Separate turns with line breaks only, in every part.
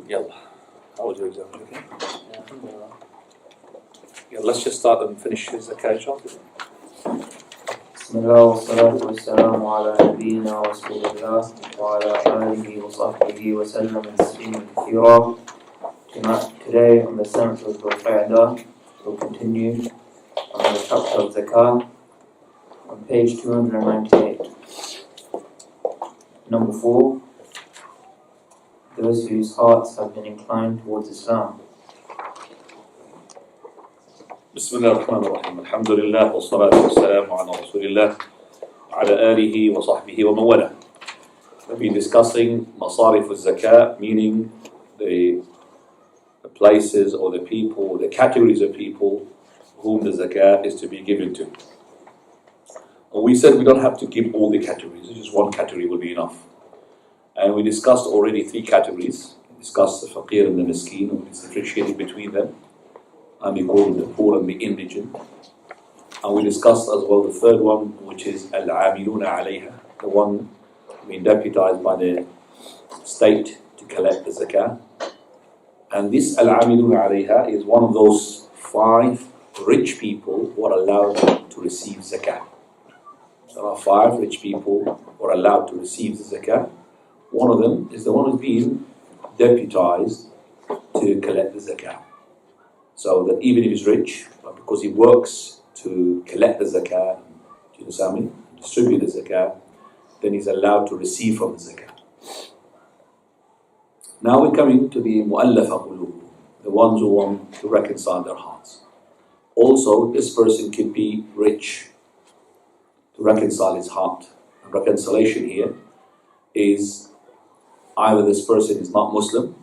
Yalla. How was your exam? Okay? Yeah, let's just start and finish his occasion.
بسم الله والصلاة والسلام على نبينا رسول الله وعلى آله وصحبه وسلم تسليما كثيرا. Today on the 7th of Dhul-Qa'dah we'll continue on the chapter of Zakah on page 298. Number 4, those whose hearts have been inclined towards Islam.
بسم الله الرحمن الرحيم الحمد لله والصلاة والسلام على رسول الله وعلى آله وصحبه ومن والاه. We've been discussing Masarif al-Zakah, meaning the places or the people, the categories of people whom the Zakah is to be given to. And we said we don't have to give all the categories, just one category will be enough. And we discussed already 3 categories. We discussed the Faqir and the Miskeen, and we differentiated between them. And we called the poor and the indigent. And we discussed as well the third one, which is Al-Amiluna alayha, the one being deputized by the state to collect the Zakah. And this Al-Amiluna alayha is one of those 5 rich people who are allowed to receive Zakah. There are 5 rich people who are allowed to receive the Zakah. One of them is the one who's been deputized to collect the Zakah. So that even if he's rich, but because he works to collect the Zakah, distribute the Zakah, then he's allowed to receive from the Zakah. Now we're coming to the Mu'allafa Qulub, the ones who want to reconcile their hearts. Also, this person could be rich to reconcile his heart. And reconciliation here is either this person is not Muslim,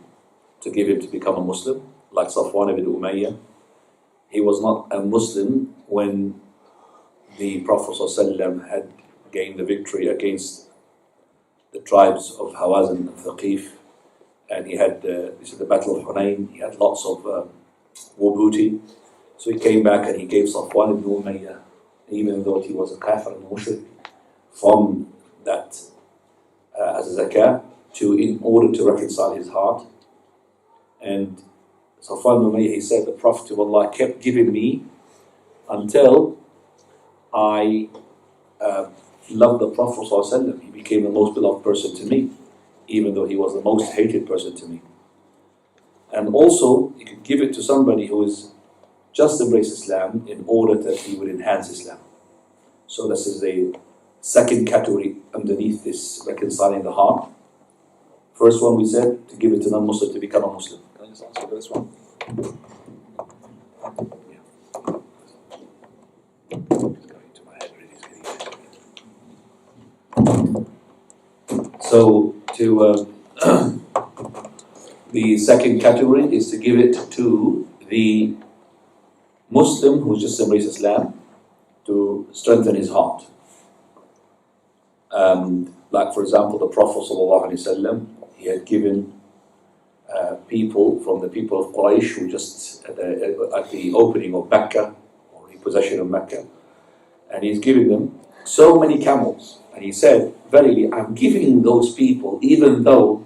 to give him to become a Muslim, like Safwan ibn Umayyah. He was not a Muslim when the Prophet ﷺ had gained the victory against the tribes of Hawazin and Thaqif, and he had, this is the Battle of Hunayn, he had lots of war booty. So he came back and he gave Safwan ibn Umayyah, even though he was a kafir and mushrik, from that as a zakah, in order to reconcile his heart. And Safwan ibn Umayyah, he said, the Prophet of Allah kept giving me until I loved the Prophet ﷺ. He became the most beloved person to me, even though he was the most hated person to me. And also, you could give it to somebody who is just embraced Islam in order that he would enhance Islam. So this is the second category underneath this reconciling the heart. First one we said, to give it to non-Muslim to become a Muslim. Can I just answer this one? Yeah. It's going to my head really. So the second category is to give it to the Muslim who's just embraced Islam to strengthen his heart. Like for example, the Prophet ﷺ, he had given people from the people of Quraysh who just at the opening of Mecca, or the possession of Mecca, and he's giving them so many camels. And he said, verily, I'm giving those people, even though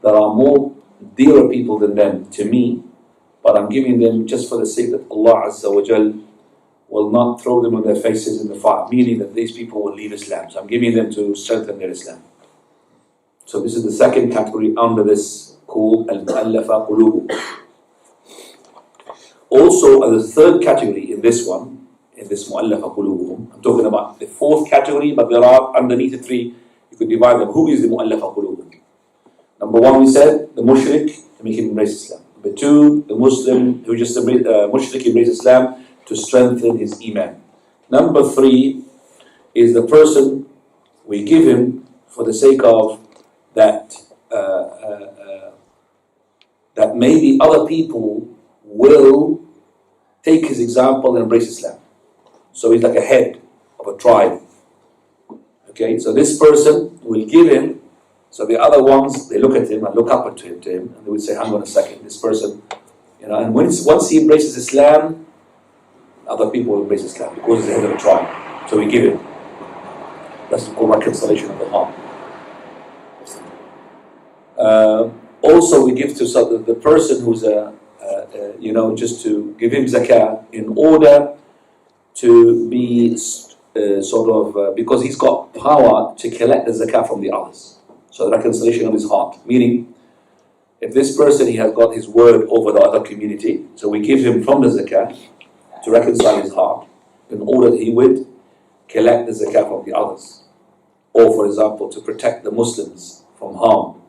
there are more dearer people than them to me, but I'm giving them just for the sake that Allah Azza wa Jal will not throw them on their faces in the fire, meaning that these people will leave Islam. So I'm giving them to strengthen their Islam. So this is the second category under this called Al-Mu'allafa Qulubu. Also, as a third category in this one, in this Mu'allafa Qulubu, I'm talking about the fourth category, but there are underneath the 3, you could divide them. Who is the Mu'allafa Qulubu? Number 1, we said, the mushrik, to make him embrace Islam. Number 2, the Muslim who just mushrik embrace Islam, to strengthen his iman. Number 3 is the person we give him for the sake of that that maybe other people will take his example and embrace Islam. So he's like a head of a tribe. Okay, so this person will give him, so the other ones, they look at him and look up to him, and they will say, hang on a second, this person, and once he embraces Islam, other people will embrace Islam because he's the head of a tribe. So we give him. That's called reconciliation of the heart. Also, we give to the person who's just to give him zakah in order to be because he's got power to collect the zakah from the others. So the reconciliation of his heart, meaning if this person, he has got his word over the other community, so we give him from the zakah to reconcile his heart in order that he would collect the zakah from the others. Or for example, to protect the Muslims from harm.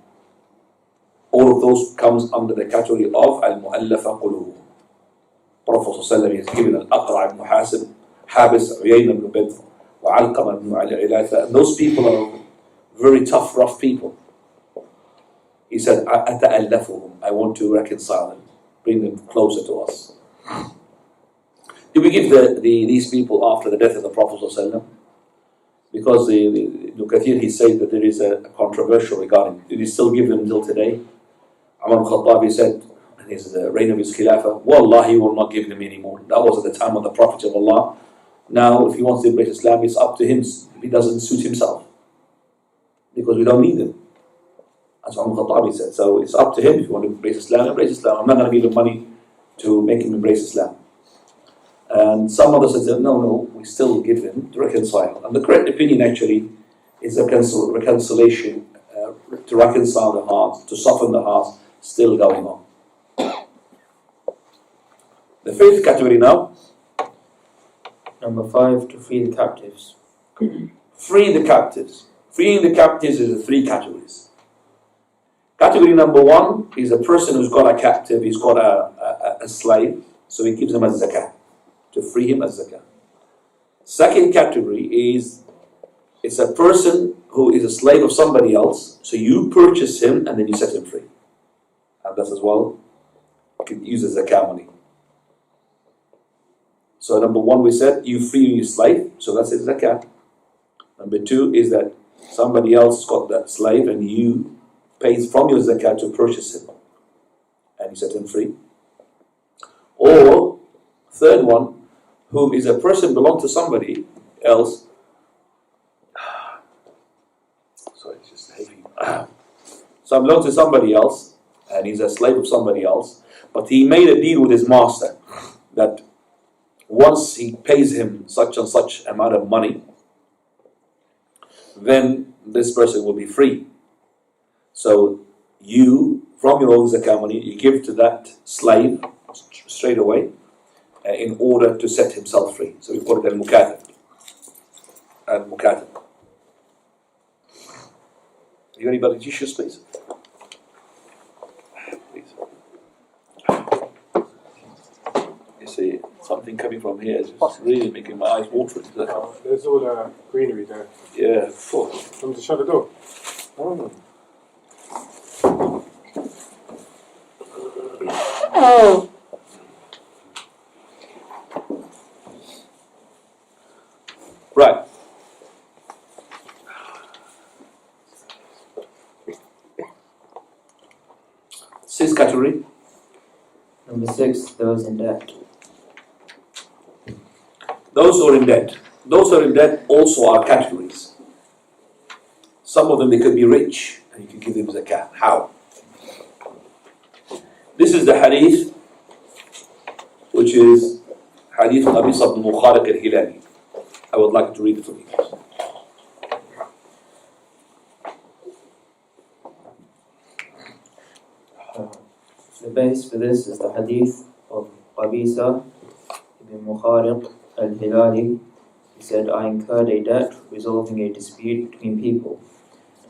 All of those comes under the category of al-mu'allafa qulubuhum. Prophet ﷺ has given al-Aqra' ibn Hasib, Habis, Uyayna ibn Badr, wa Alqama ibn Ilatha, and those people are very tough, rough people. He said, "Ata'allafuhum, I want to reconcile them, bring them closer to us." Do we give these people after the death of the Prophet ﷺ? Because Ibn Kathir, he said that there is a controversial regarding, do we still give them until today? Umar al-Khattab, he said, in his reign of his Khilafah, Wallahi, he will not give them anymore. That was at the time of the Prophet of Allah. Now, if he wants to embrace Islam, it's up to him. If he doesn't suit himself, because we don't need them. As Umar al-Khattab, he said. So it's up to him. If you want to embrace Islam, embrace Islam. I'm not going to give him money to make him embrace Islam. And some others said, no, we still give them to reconcile. And the correct opinion actually is a reconciliation, to reconcile the hearts, to soften the hearts, still going on. The fifth category now.
Number 5, to free the captives.
Free the captives. Freeing the captives is the 3 categories. Category number 1 is a person who's got a captive, he's got a slave, so he gives him a zakah, to free him as zakah. Second category is, it's a person who is a slave of somebody else, so you purchase him and then you set him free. And that's as well, you can use a zakah money. So number 1 we said, you free your slave, so that's a zakah. Number 2 is that somebody else has got that slave and you pays from your zakah to purchase him and you set him free. Or third one, whom is a person belong to somebody else. Sorry, it's just heavy. So belongs to somebody else and he's a slave of somebody else, but he made a deal with his master that once he pays him such and such amount of money, then this person will be free. So you, from your own zakah money, you give to that slave straight away in order to set himself free. So we call it al-mukatab. Al-mukatab. You anybody tissues, please? Please. You see, something coming from here is just really making my eyes water.
There's all greenery there.
Yeah.
Want to shut the door?
Oh. Right. Sixth category.
Number 6, those in debt.
Those who are in debt. Those who are in debt also are categories. Some of them, they could be rich and you can give them zakah. How? This is the hadith, which is hadith Qabisa ibn Mukhariq al-Hilali. I would like to read it for you.
The base for this is the hadith of Qabisa ibn Mukhariq al-Hilali. He said, I incurred a debt resolving a dispute between people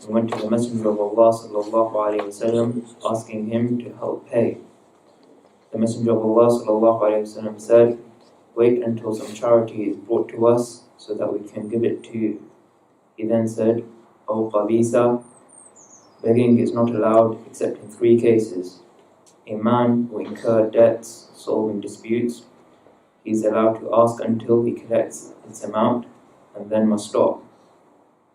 and went to the Messenger of Allah sallallahu alayhi wasallam asking him to help pay. The Messenger of Allah sallallahu alayhi wasallam said, wait until some charity is brought to us so that we can give it to you. He then said, O Qabisa, begging is not allowed except in 3 cases. A man who incurred debts solving disputes, he is allowed to ask until he collects its amount and then must stop.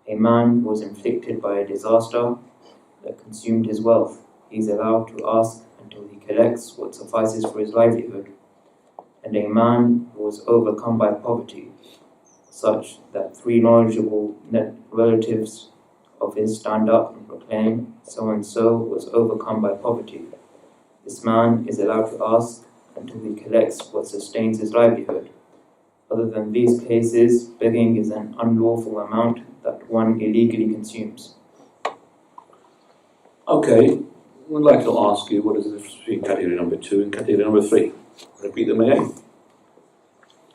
A man who was inflicted by a disaster that consumed his wealth, he is allowed to ask until he collects what suffices for his livelihood. And a man who was overcome by poverty, such that 3 knowledgeable relatives of his stand up and proclaim, so and so was overcome by poverty. This man is allowed to ask until he collects what sustains his livelihood. Other than these cases, begging is an unlawful amount that one illegally consumes.
Okay, we'd like to ask you what is the difference between category number 2 and category number 3. Repeat them again.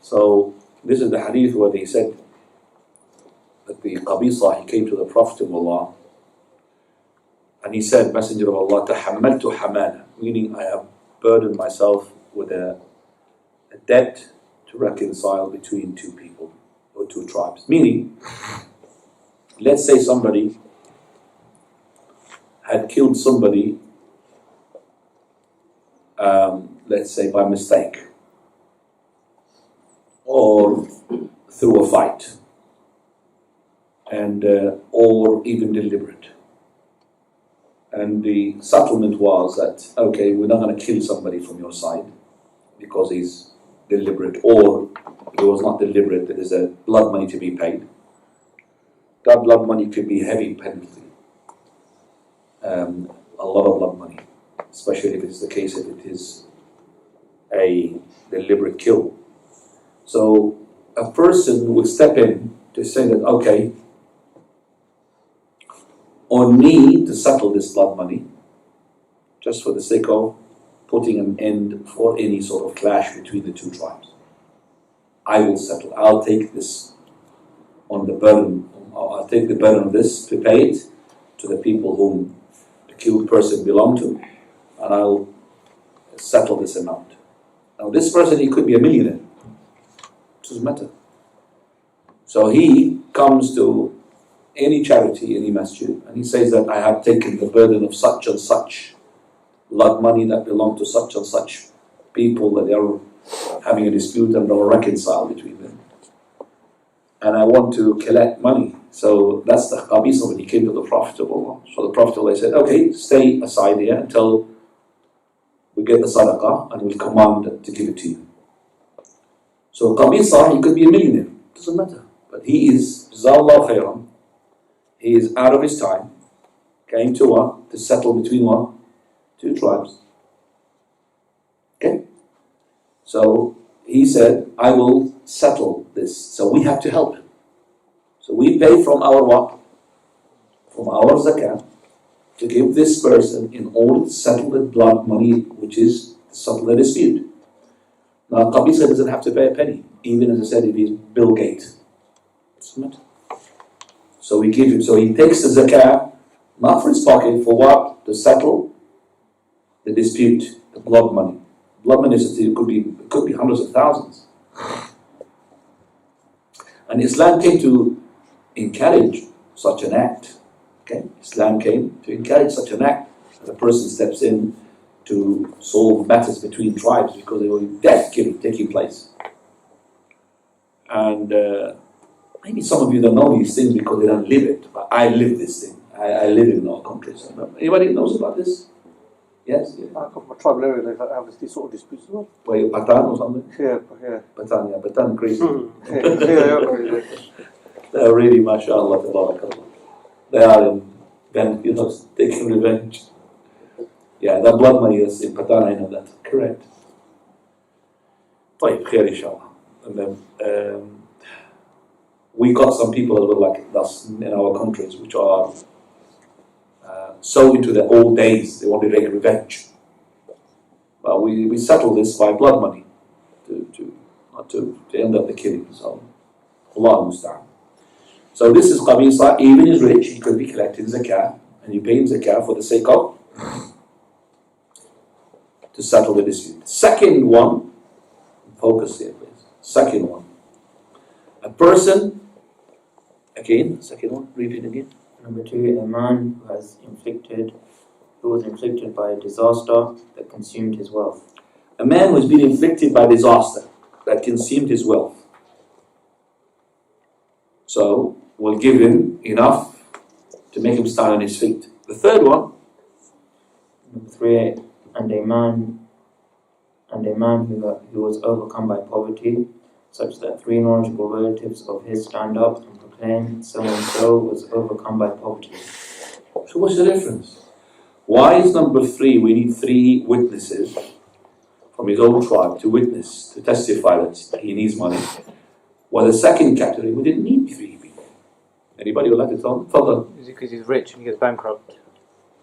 So, this is the hadith where they said that the Qabisa, he came to the Prophet of Allah and he said, Messenger of Allah, tahammaltu hamana, meaning I have burdened myself with a debt to reconcile between two people or two tribes. Meaning, let's say somebody had killed somebody, let's say by mistake, or through a fight, and or even deliberate. And the settlement was that, okay, we're not going to kill somebody from your side because he's deliberate, or if it was not deliberate, there is a blood money to be paid. That blood money could be heavy penalty, a lot of blood money, especially if it's the case if it is a deliberate kill. So a person would step in to say that, okay, on me to settle this blood money, just for the sake of putting an end for any sort of clash between the two tribes. I will settle. I'll take this on the burden. I'll take the burden of this to pay it to the people whom the killed person belonged to, and I'll settle this amount. Now this person, he could be a millionaire. It doesn't matter. So he comes to any charity, any masjid, and he says that I have taken the burden of such and such blood money that belong to such and such people that they are having a dispute and they'll reconcile between them. And I want to collect money. So that's the Qabisa when he came to the Prophet of Allah. So the Prophet of Allah said, okay, stay aside here until we get the sadaqah and we'll command to give it to you. So Qabisa, he could be a millionaire. It doesn't matter. But he is, Jazallahu khairan, he is out of his time, came to what? To settle between what? Two tribes. Okay? So he said, I will settle this. So we have to help him. So we pay from our what? From our zakah to give this person in order to settle the blood money, which is to settle the dispute. Now Qabisa doesn't have to pay a penny, even as I said, if he's Bill Gates. Doesn't matter. So we give him, so he takes the zakah, not for his pocket, for what? To settle the dispute, the blood money. Blood money could be hundreds of thousands. And Islam came to encourage such an act. Okay? Islam came to encourage such an act. That a person steps in to solve matters between tribes because there was death taking place. And maybe some of you don't know these things because they don't live it, but I live this thing. I live in our countries. Anybody knows about this? Yes? Yeah.
I come from a tribal area, they have these sort of disputes as well.
Wait, Patan or something?
Yeah.
Patan, yeah. Patan crazy.
Yeah.
They're really, mashallah, tabarakallah. They are taking revenge. Yeah, that blood money is in Patan, I know that. Correct. طيب, khair inshallah. And then, we got some people as well like us in our countries which are so into the old days, they want to take revenge. But we settle this by blood money to end up the killing. So Allah musta'an. So this is Qabisa, even is rich, he could be collecting zakah, and you pay him zakah for the sake of to settle the dispute. Second one, focus here please. Second one. A person, again, second one, read it again.
Number 2, a man who was inflicted by a disaster that consumed his wealth.
A man who has been inflicted by disaster that consumed his wealth. So, we'll give him enough to make him stand on his feet. The third one.
Number 3, and a man who was overcome by poverty, such that 3 knowledgeable relatives of his stand up and claim so-and-so was overcome by poverty.
So what's the difference? Why is number 3, we need 3 witnesses from his own tribe to witness, to testify that he needs money? While the second category, we didn't need 3 people. Anybody would like to tell? Further.
Is it because he's rich and he gets bankrupt?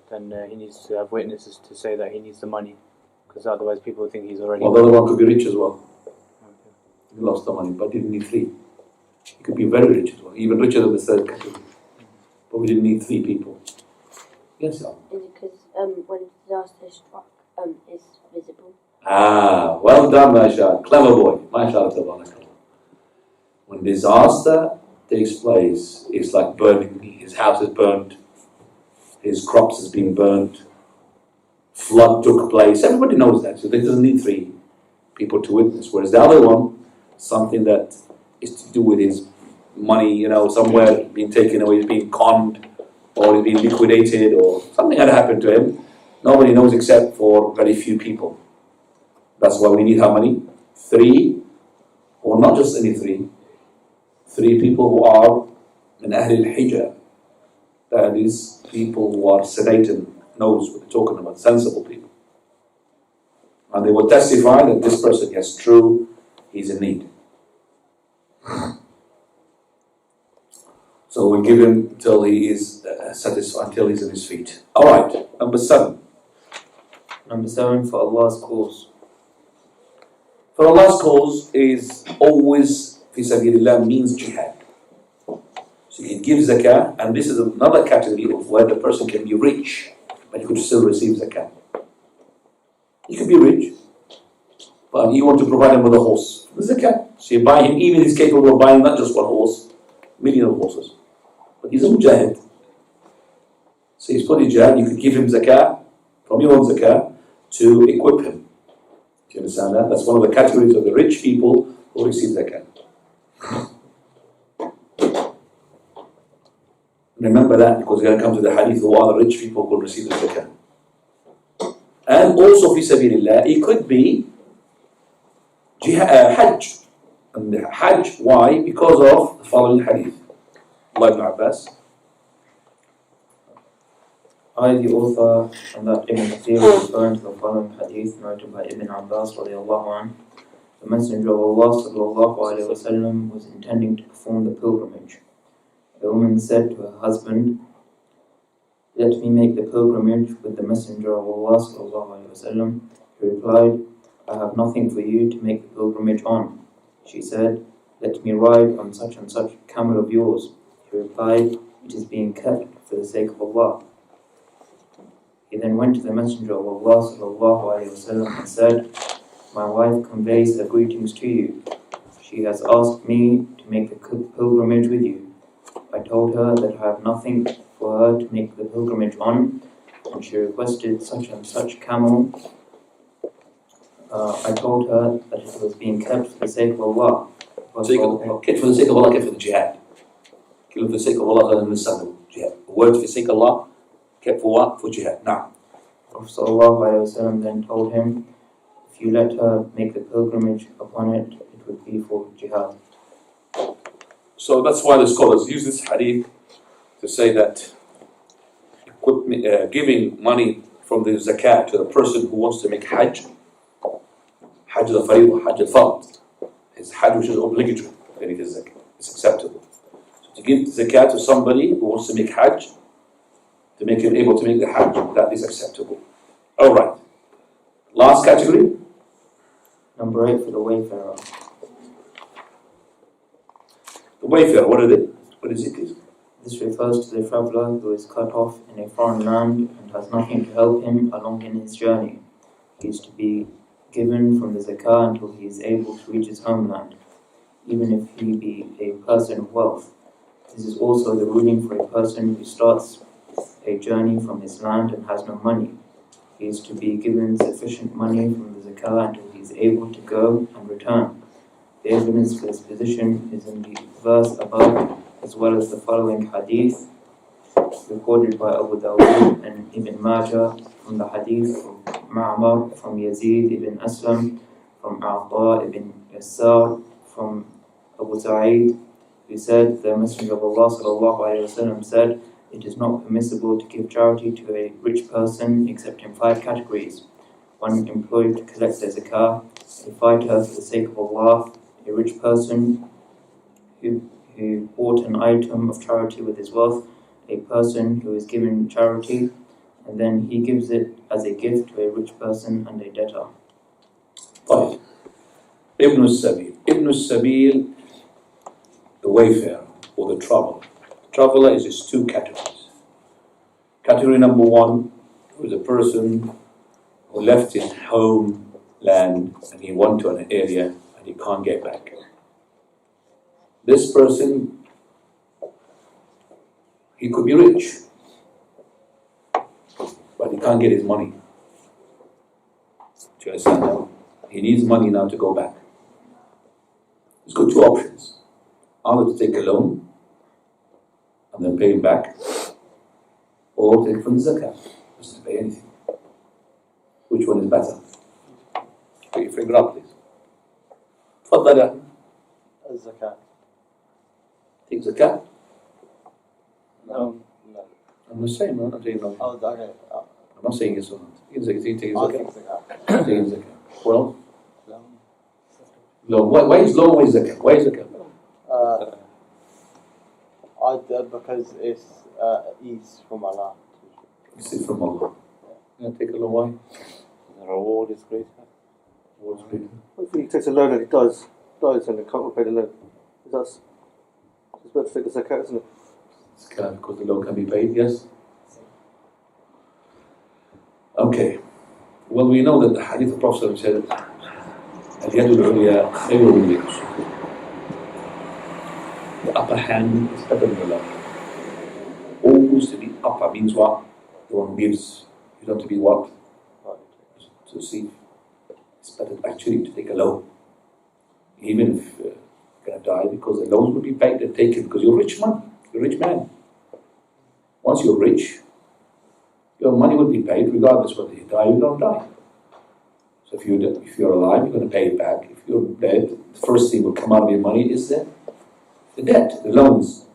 Then he needs to have witnesses to say that he needs the money, because otherwise people think he's already.
Well, the other one could be rich as well. He lost the money, but didn't need 3. He could be very rich as well, even richer than the third category. But we didn't need 3 people. Yes, sir.
Is it because when disaster struck, it's visible?
Ah, well done, Masha. Clever boy. Mashallah, tabarakallah. When disaster takes place, it's like burning. His house is burned, his crops has been burned, flood took place. Everybody knows that, so they doesn't need 3 people to witness. Whereas the other one, something that is to do with his money, somewhere being taken away, he's being conned, or he's being liquidated, or something had happened to him. Nobody knows except for very few people. That's why we need how many? 3, or not just any 3. 3 people who are min Ahl al-Hijr. That is, people who are sedate, knows what they're talking about, sensible people. And they will testify that this person, yes, true, he's in need. So we give him until he is satisfied, until he's on his feet. Alright, number 7.
Number 7, for Allah's cause.
For Allah's cause is always, fi sabilillah, means jihad. So he gives zakah, and this is another category of where the person can be rich, but he could still receive zakah. He could be rich, but you want to provide him with a horse. The zakah. So you buy him, even he's capable of buying not just one horse, million of horses. But he's a mujahid. So he's put in jihad, you could give him zakah, from your own zakah, to equip him. Do you understand that? That's one of the categories of the rich people who receive zakah. Remember that, because we're going to come to the hadith who are the rich people who receive the zakah. And also, fi sabilillah, it could be hajj. And the hajj, why? Because of the following hadith. Allah ibn Abbas.
I, the author, and that Ibn Kathir was referring to the following hadith narrated by Ibn Abbas radiallahu anhu. The Messenger of Allah sallallahu alayhi wa sallam was intending to perform the pilgrimage. A woman said to her husband, "Let me make the pilgrimage with the Messenger of Allah sallallahu alayhi wa sallam." He replied, "I have nothing for you to make the pilgrimage on." She said, "Let me ride on such and such camel of yours." He replied, "It is being kept for the sake of Allah." He then went to the Messenger of Allah sallallahu alayhi wa sallam and said, "My wife conveys her greetings to you. She has asked me to make the pilgrimage with you. I told her that I have nothing for her to make the pilgrimage on, and she requested such and such camel. I told her that it was being kept for the sake of Allah."
Kept for the sake of Allah, kept for the jihad. Kept for the sake of Allah, rather than the sake of jihad. The word for the sake of Allah, kept for what? For jihad. Now,
Prophet sallallahu alayhi wa sallam then told him, "If you let her make the pilgrimage upon it, it would be for jihad."
so that's why the scholars use this hadith to say that giving money from the zakat to the person who wants to make hajj, hajj al-fariḍah, hajj al-fard, is hajj which is obligatory, and it is zakat. It's acceptable. So to give zakat to somebody who wants to make hajj, to make him able to make the hajj, that is acceptable. Alright. Last category.
Number 8, for the wayfarer.
The wayfarer, what is it? What is it?
This refers to the traveller who is cut off in a foreign land and has nothing to help him along in his journey. He is to be given from the zakah until he is able to reach his homeland, even if he be a person of wealth. This is also the ruling for a person who starts a journey from his land and has no money. He is to be given sufficient money from the zakah until he is able to go and return. The evidence for this position is in the verse above, as well as the following hadith recorded by Abu Dawud and Ibn Majah from the hadith of Ma'mar from Yazid ibn Aslam, from A'ta ibn Yassar, from Abu Sa'id He said, the Messenger of Allah ﷺ said, it is not permissible to give charity to a rich person except in 5 categories. One employed to collect the zakah, a fighter for the sake of Allah, a rich person who bought an item of charity with his wealth, a person who is given charity, and then he gives it as a gift to a rich person and a debtor.
طيب. Ibn al-Sabil. Ibn al-Sabil, the wayfarer or the traveler. Traveler is just 2 categories. Category number 1 is a person who left his homeland and he went to an area and he can't get back. This person, he could be rich, but he can't get his money. Do you understand that? He needs money now to go back. He's got 2 options. Either to take a loan and then pay it back, or take from the zakat. Doesn't pay anything. Which one is better? Put your finger up, please. تفضل يا أحمد.
الزكاة.
Take zakat.
No.
I'm not saying no. I'm saying no.
Oh, okay.
I'm not saying yes or not. Take zakat.
I'll
Take
take zakat.
zakat. Well,
No.
loan. Why is loan? Why is zakat? Why is zakat?
Because it's ease from Allah.
It's from Allah. Yeah, take a loan. Why?
The reward is greater.
What's greater?
If he takes a loan and he dies and he can't repay the loan, it's better to take the zakat, isn't it?
Zakat, because the loan can be paid. Yes. Okay. Well, we know that the hadith of Prophet said, اليد العليا خير من اليد السفلى. The upper hand is better than the lower. Always to be upper means what? The one who gives. You don't have to be what? To receive. It's better actually to take a loan. Even if you're going to die, because the loans will be paid and taken because you're rich man. You're a rich man. Once you're rich, your money will be paid regardless whether you die or you don't die. So if you're alive, you're going to pay it back. If you're dead, the first thing will come out of your money is the debt, the loans.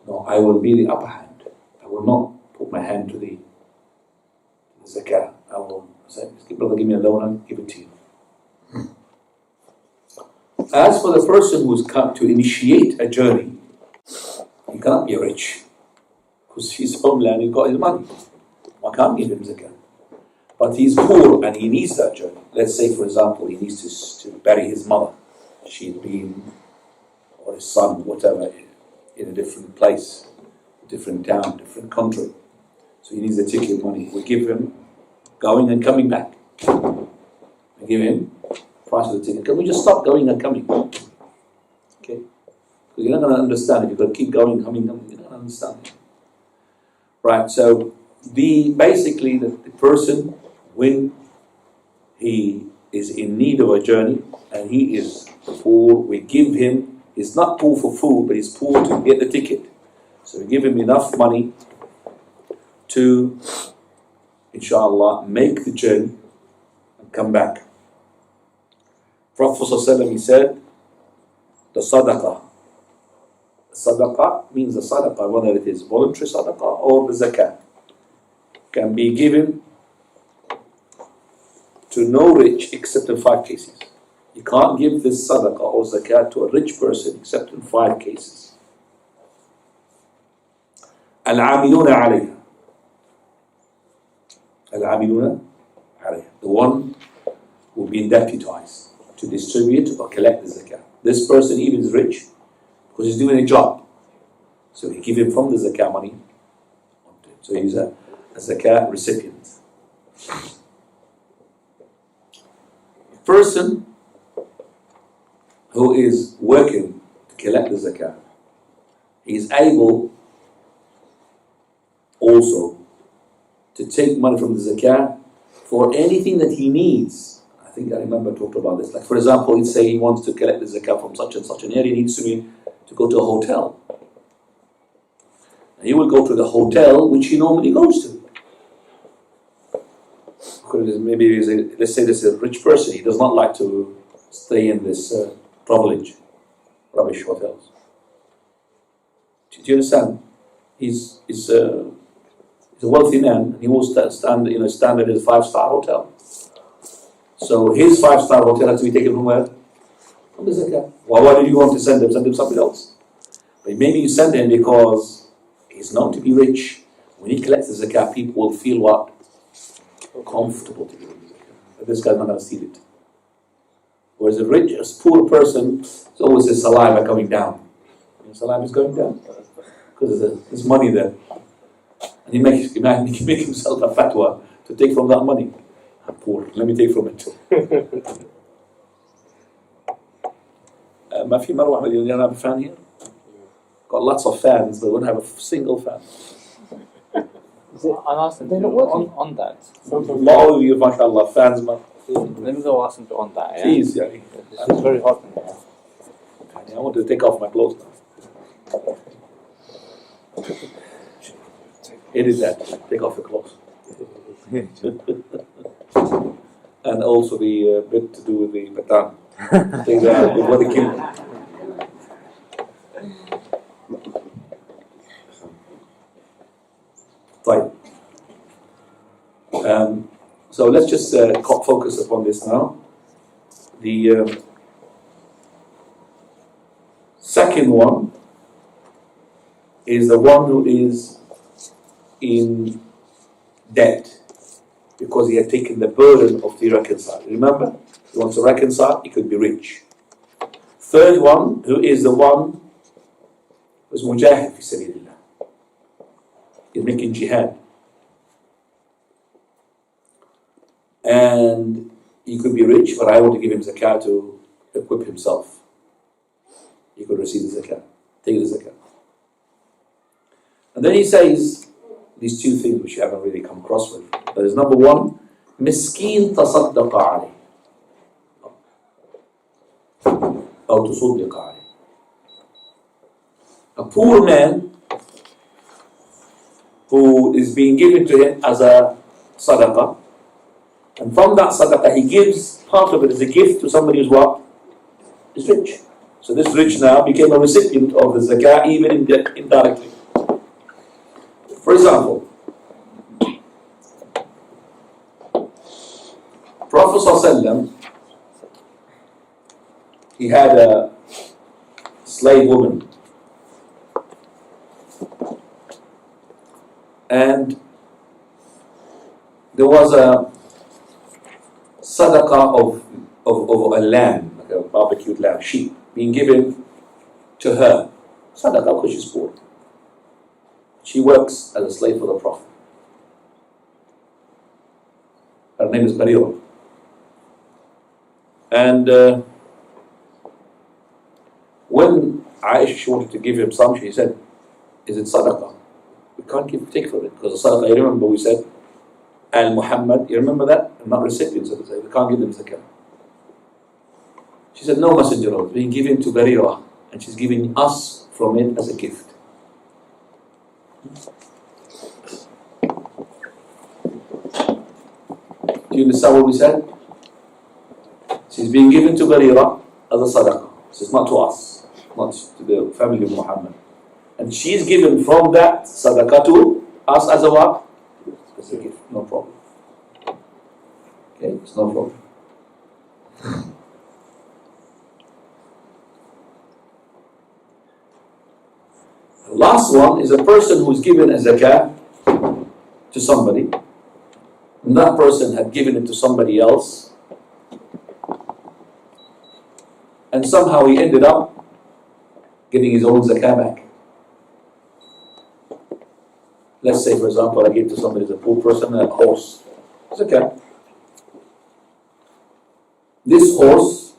No, I will be the upper hand. I will not put my hand to the zakat. I will say, brother, give me a loan, I'll give it to you. As for the person who's come to initiate a journey, he cannot be rich because his homeland, he's got his money. I can't give him zakat. But he's poor and he needs that journey. Let's say, for example, he needs to bury his mother. She'd been, or his son, whatever, in a different place, different town, different country. So he needs the ticket money. We give him going and coming back. We give him price of the ticket. Can we just stop going and coming? Okay? Because you're not going to understand it. You've got to keep going, coming, you're not going to understand it. Right, so basically the person, when he is in need of a journey and he is poor, we give him, he's not poor for food, but he's poor to get the ticket. So we give him enough money to, inshallah, make the journey and come back. Prophet ﷺ, he said, the sadaqah. Sadaqah means the sadaqah, whether it is voluntary sadaqah or the zakat, can be given to no rich except in 5 cases. You can't give this sadaqah or zakat to a rich person except in 5 cases. العاملون عليها. العاملون عليها. The one who will be deputized to distribute or collect the zakat. This person even is rich because he's doing a job. So he give him from the zakat money. So he's a zakat recipient. A person who is working to collect the zakat, he is able also to take money from the zakat for anything that he needs. I think I remember I talked about this. Like for example, let's say he wants to collect the zakat from such and such an area, he needs to go to a hotel. And he will go to the hotel which he normally goes to. Because maybe let's say this is a rich person, he does not like to stay in this rubbish hotels. Do you understand? He's a wealthy man, and he was stand at his 5-star hotel. So his 5-star hotel has to be taken from where? From the zakat. Well, why did you want to send him? Send him somebody else. But maybe you send him because he's known to be rich. When he collects the zakat, people will feel what? Comfortable to give him the zakat. This guy's not going to steal it. Whereas a poor person, it's always his saliva coming down. His saliva is going down because there's money there. And he can make himself a fatwa to take from that money. I'm poor, let me take from it too. ما في مروحة you don't have a fan here? Got lots of fans, but we don't have a single fan.
I'll ask them
They're
to
not working.
on that.
Sometimes
All of you, mashallah, fans, man.
Let me go ask them to on that. Yeah?
Please, yeah.
This is very hot in here.
I want to take off my clothes now. Edit that. Take off your clothes. And also the bit to do with the baton. Take that before the kill. Right. So let's just focus upon this now. The second one is the one who is in debt because he had taken the burden of the reconcile. Remember, he wants to reconcile, he could be rich. Third one, who is the one who's mujahid fi sabilillah. He's making jihad. And he could be rich, but I want to give him zakah to equip himself. He could receive the zakah, take the zakah. And then he says these two things which you haven't really come across with. That is number one, miskeen tasaddaqa alayh. Or tusuddiqa alayh. A poor man who is being given to him as a sadaqah, and from that sadaqah he gives part of it as a gift to somebody who's what? Is rich. So this rich now became a recipient of the zakah even indirectly. For example, Prophet ﷺ, he had a slave woman, and there was a sadaqah of a lamb, like a barbecued lamb, sheep, being given to her. Sadaqah because she's poor. She works as a slave for the Prophet. Her name is Barira. And when Aisha wanted to give him some, she said, is it sadaqah? We can't take from it because the sadaqah, you remember we said, Al Muhammad, you remember that? I'm not recipients of the zakah, we can't give them zakah. She said, no, Messenger of Allah, being given to Barira, and she's giving us from it as a gift. Do you understand what we said? She's being given to Barira as a sadaqah. So it's not to us, not to the family of Muhammad. And she's given from that sadaqah to us as a what? As a gift, no problem. Okay, it's no problem. The last one is a person who is given a zakah to somebody, and that person had given it to somebody else, and somehow he ended up getting his own zakah back. Let's say, for example, I gave to somebody as a poor person a horse, zakah. This horse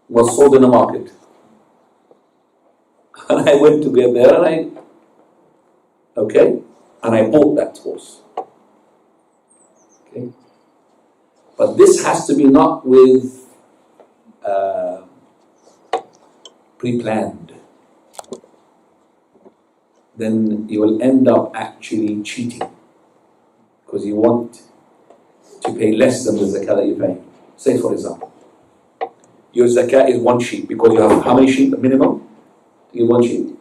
was sold in the market. And I went to get there and I bought that horse. Okay. But this has to be not with pre-planned. Then you will end up actually cheating because you want to pay less than the zakah that you pay. Say for example, your zakah is 1 sheep because you have how many sheep minimum? You 1 sheep?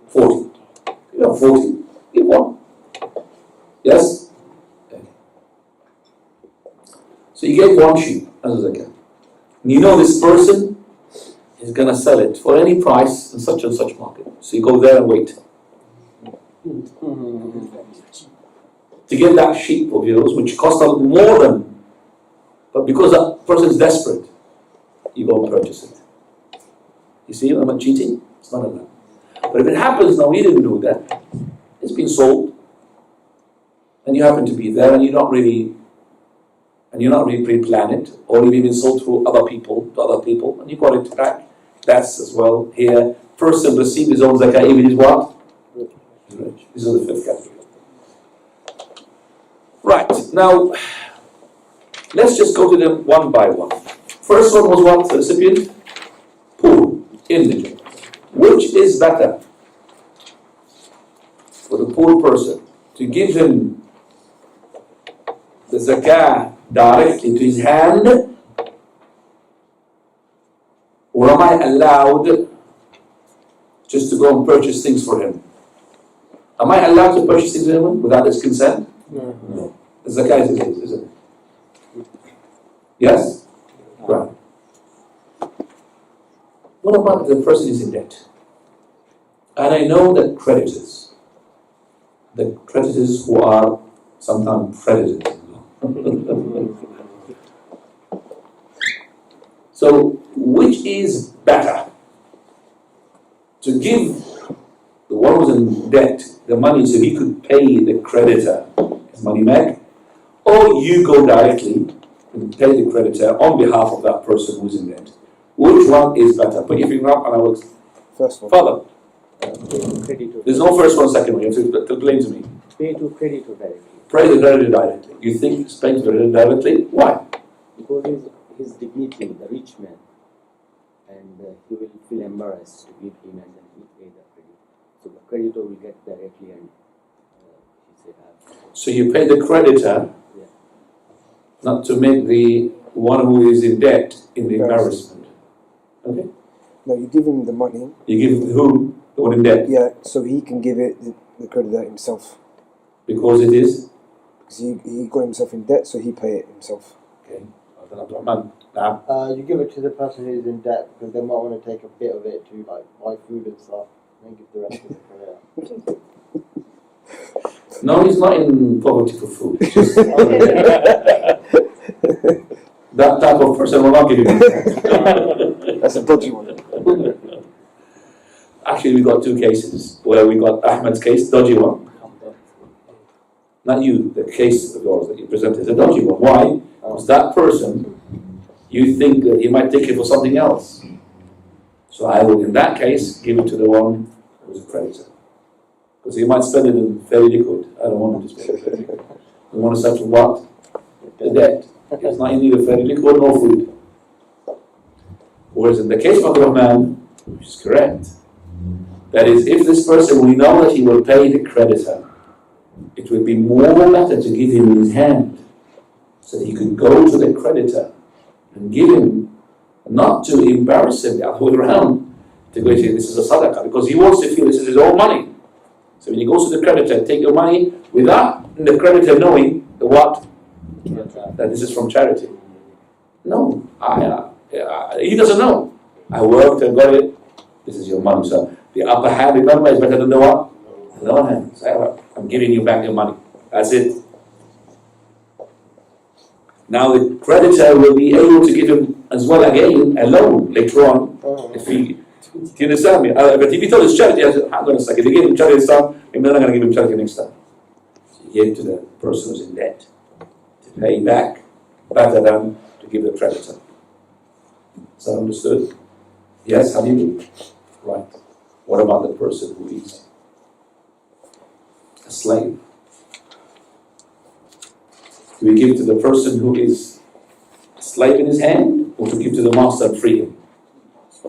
40. You have 40. Give one. Yes? Okay. So you gave one sheep as a zakat. And you know this person is going to sell it for any price in such and such market. So you go there and wait. To get that sheep of yours, which cost a lot more than, but because that person is desperate, you go and purchase it. You see, I'm not cheating. It's not allowed. But if it happens now, you didn't do that. It's been sold, and you happen to be there, and you're not really pre-plan it, or you've been sold to other people, and you got it back. That's as well here. Person received his own zakah, even his what? This is the fifth category. Right, now, let's just go to them one by one. First one was what? The recipient? Poor, indigent. Which is better for the poor person? To give him the zakah directly to his hand? Or am I allowed just to go and purchase things for him? Am I allowed to purchase things for him without his consent? No. The zakah is his, isn't it? Yes? Right. What about the person is in debt? And I know that creditors who are sometimes predators. So, which is better? To give the one who's in debt the money so he could pay the creditor his money back, or you go directly and pay the creditor on behalf of that person who's in debt? Which one is better? Put your finger up and I will.
First one.
Father,
Creditor.
there's no first one, second one. You have to explain to me.
Pay to creditor directly.
Pray the creditor directly. You think it's paying to the creditor directly? Why?
Because his dignity, the rich man, and he will feel embarrassed to give him and then he pay the credit. So the creditor will get directly and he said,
So you pay the creditor,
yeah.
not to make the one who is in debt in the embarrassment. Okay?
No, you give him the money.
You give who? The one in debt.
Yeah, so he can give it the creditor himself.
Because it is?
Because he got himself in debt, so he pay it himself.
Okay. Now,
You give it to the person who's in debt because they might want to take a bit of it to like buy food and stuff, and then give the rest to the creditor.
no, he's not in poverty for food. It's just, that type of person will not give you.
That's a dodgy one.
Actually, we got two cases where we got Ahmed's case, dodgy one. Not you, the case of yours that you presented is a dodgy one. Why? Because that person, you think that he might take it for something else. So I will, in that case, give it to the one who's a creditor. Because he might spend it in very liquid. I don't want him to spend it very liquid. I want to settle what? The debt. It's not in need of very liquid nor food. Whereas in the case of the man, which is correct, that is, if this person, we know that he will pay the creditor, it would be more better to give him in his hand so that he could go to the creditor and give him, not to embarrass him the other way around, to go and say this is a sadaqah, because he wants to feel this is his own money. So when he goes to the creditor, take your money without the creditor knowing the what? That this is from charity. No, he doesn't know. I worked and got it. This is your money. So the upper hand, remember, is better than the what? The lower hand. So I'm giving you back your money. That's it. Now the creditor will be able to give him as well again a loan later on. If he, do you understand me? But if he told his charity, I said, hang on a second. If he gave him charity this time, I'm not going to give him charity next time. So he gave to the person who's in debt to pay back better than to give the creditor. Is that understood? Yes, Habibi? Right. What about the person who is a slave? Do we give to the person who is a slave in his hand, or to give to the master and free him?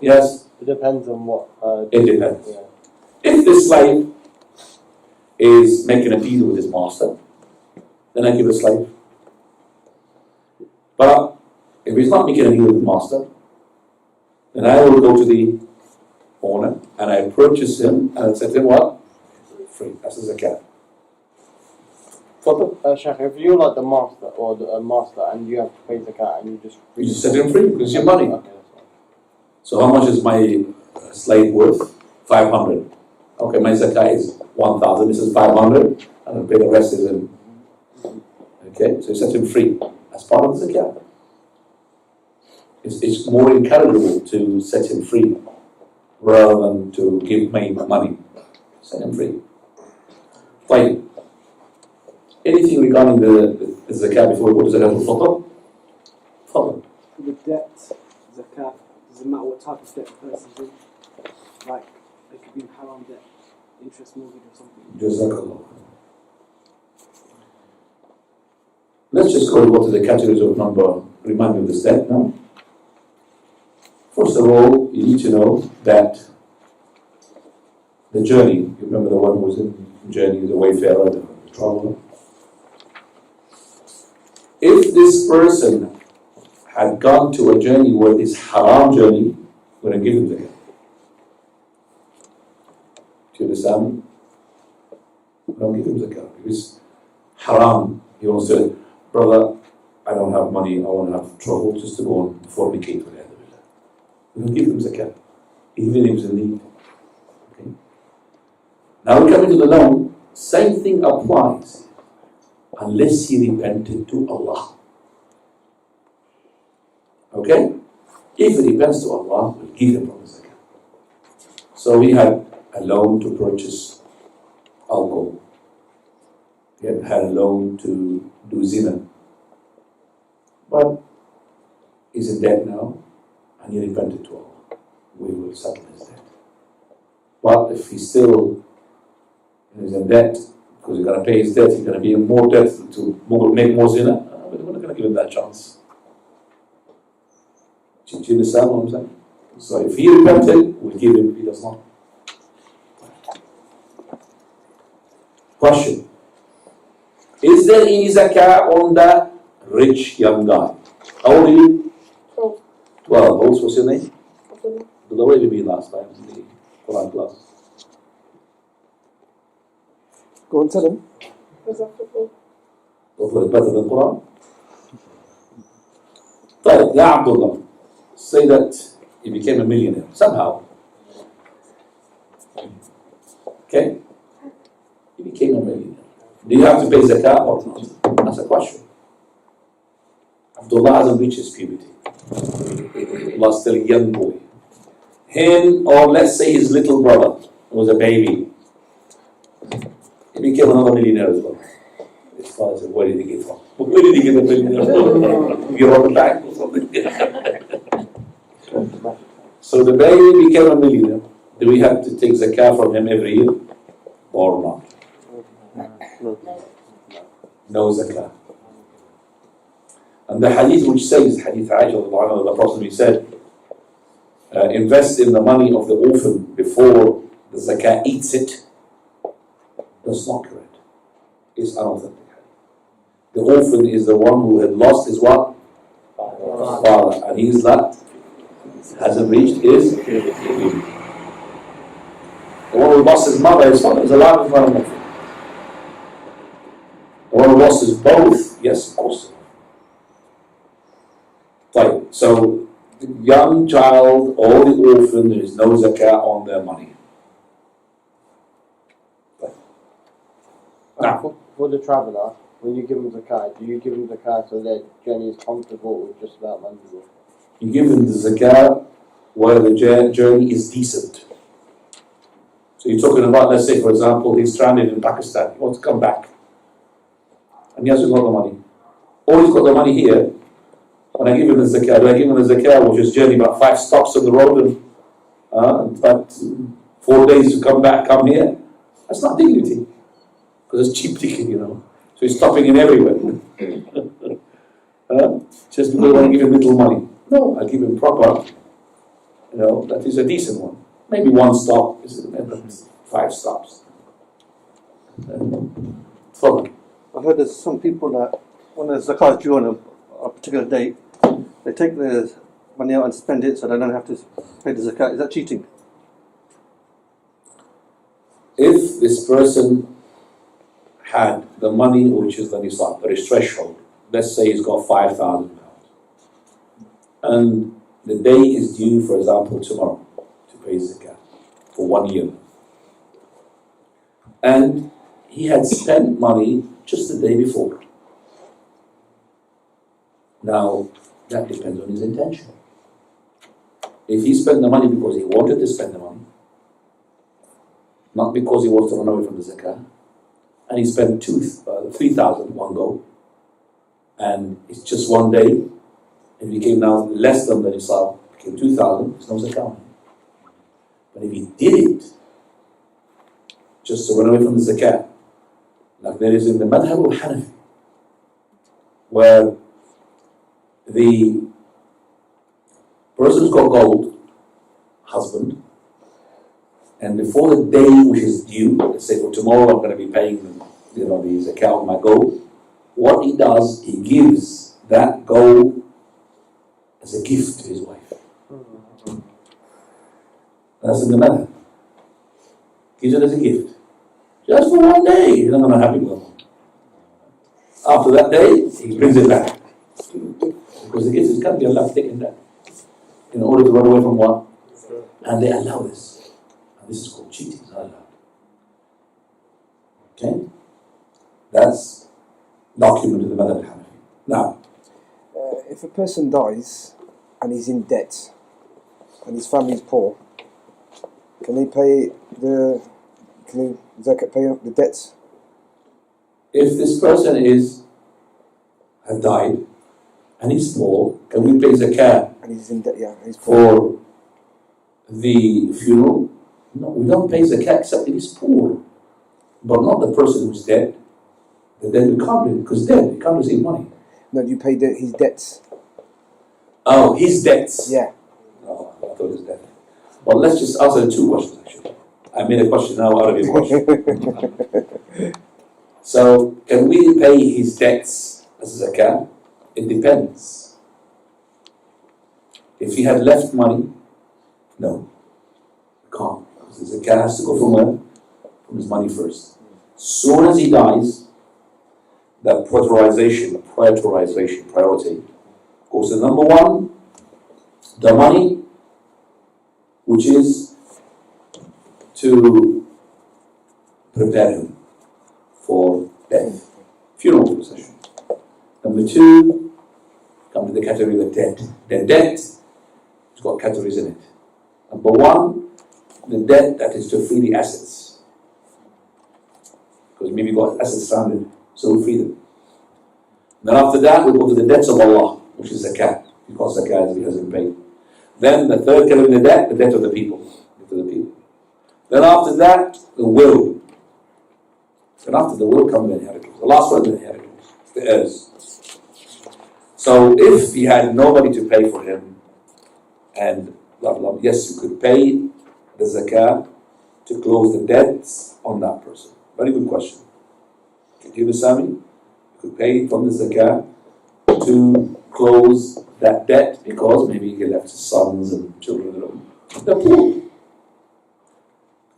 Yes?
It depends on what.
It depends.
Yeah.
If the slave is making a deal with his master, then I give the slave. But if he's not making a deal with the master, then I will go to the owner, and I purchase him, and I said to him, what? Free. That's the zakat.
Sheikh, if you're like the master or a master and you have to pay zakat and
You just set him free because it's your money.
Okay, that's fine.
So how much is my slave worth? 500. Okay, my zakat is 1,000. This is 500, and I'll pay the rest is in. Okay, so you set him free as part of the zakat. It's more encourageable to set him free rather than to give me money. Set him free. Fine. Anything regarding the zakat before we go to zakat al-fitr? Fadl.
With debt, zakat, doesn't matter what type of debt the person's in. Like, they could be in haram debt, interest mortgage or something.
Jazakallah. Let's just go to the categories of number. Remind me of this debt now. First of all, you need to know that the journey, you remember the one who was in journey, the wayfarer, the traveler. If this person had gone to a journey where it's haram journey, we're going to give him zakat. Do you understand? We don't give him zakat. If it's haram, he wants to say, brother, I don't have money, I want to have trouble just to go and fornicate with him. We don't give him zakat, even if he's in need. Okay. Now we come into the loan, same thing applies. Unless he repented to Allah. Okay? If he repents to Allah, we'll give him from the zakat. So we had a loan to purchase alcohol. We had a loan to do zina. But he's in debt now, and he repented to Allah. We will settle his debt. But if he still is in debt, because he's going to pay his debt, he's going to be in more debt to make more zina, we're not going to give him that chance. Do you understand what I'm saying? So if he repented, we'll give him, if he does not. Question. Is there any zakah on that rich young guy? How old are you?
12.
12. What's your name?
Abdullah.
The way you been last time in the Quran class.
Go on, tell him.
Hopefully better than Quran. طيب, Ya Abdullah, say that he became a millionaire somehow. Okay? He became a millionaire. Do you have to pay zakat or not? That's a question. Abdullah hasn't reached his puberty. Allah's still a young boy. Him, or let's say his little brother, was a baby. He became another millionaire as well. His father said, where did he get from? Where did he get a millionaire from? You robbed a bank or something? So the baby became a millionaire. Do we have to take zakah from him every year or not? No zakah. And the hadith which says, Hadith Aisha, the Prophet said, invest in the money of the orphan before the zakah eats it. That's not correct. It's unauthentic. The orphan is the one who had lost his what? Father. And he is that hasn't reached his puberty. The one who lost his mother, his father is alive in front of him. The one who lost his both, yes, of course. Right. So the young child or the orphan, there is no zakah on their money. Now,
For the traveller, when you give them zakat, do you give them zakat so their journey is comfortable or just about manageable?
you give them the zakah where the journey is decent. So you're talking about, let's say, for example, he's stranded in Pakistan. He wants to come back. And he hasn't got the money. Or he's got the money here. When I give him the zakah, do I give him the zakah, which is journey about 5 stops on the road and about 4 days to come back, come here? That's not dignity. Because it's cheap ticket, So he's stopping in everywhere. Just because I want to give him little money. No, I'll give him proper, that is a decent one. Maybe 1 stop, 5 stops. Follow.
I heard there's some people that when there's zakat due on a particular date, they take the money out and spend it so they don't have to pay the zakat. Is that cheating?
if this person had the money which is the nisab, the threshold, let's say he's got £5,000, and the day is due, for example, tomorrow, to pay zakat for 1 year, and he had spent money just the day before. Now, that depends on his intention. If he spent the money because he wanted to spend the money, not because he wants to run away from the zakah, and he spent 3,000 one go, and it's just 1 day, and it became now less than the nisab, became 2,000, there's no zakah. But if he did it just to run away from the zakah, like there is in the madhab of Hanafi, where the person's got gold, husband, and before the day which is due, let's say for tomorrow I'm going to be paying the zakah on my gold, what he does, he gives that gold as a gift to his wife. That's in the matter. Gives it as a gift. Just for 1 day, he's not going to have it well. After that day, he brings it back. Because the gift is can't be allowed taken back. In order to run away from what? And they allow this. And this is called cheating, it's not allowed. Okay? That's documented in the Madhab Hanafi. Now,
if a person dies and he's in debt and his family is poor, can they pay the zakat, pay the debts?
if this person has died and he's poor, can we pay zakah
And he's in debt, yeah, he's poor.
for the funeral? No, we don't pay zakah except if he's poor, but not the person who's dead. The dead we can't pay because dead, he can't receive money.
No, you pay his debts.
Oh, his debts.
Yeah.
Oh, I thought it was dead. Well, let's just answer the two questions actually. I made a question now out of your question. So, can we pay his debts as zakah? It depends. If he had left money, no, we can't. Because the zakah has to go from where? From his money first. Soon as he dies, that priority goes to number one, the money, which is to prepare him for death, funeral procession. Number two, come to the category of the debt. The debt has got categories in it. Number one, the debt that is to free the assets. Because maybe got assets stranded, so we free them. Then after that, we go to the debts of Allah, which is zakat, because zakat he hasn't paid. Then the third category of the debt of the people. Then after that, the will. Then after the will comes the inheritance. The last one is the inheritance, the heirs. So if he had nobody to pay for him, and yes, you could pay the zakah to close the debts on that person. Very good question. Do you understand me? You could pay from the zakah to close that debt because maybe he left his sons and children. They're poor.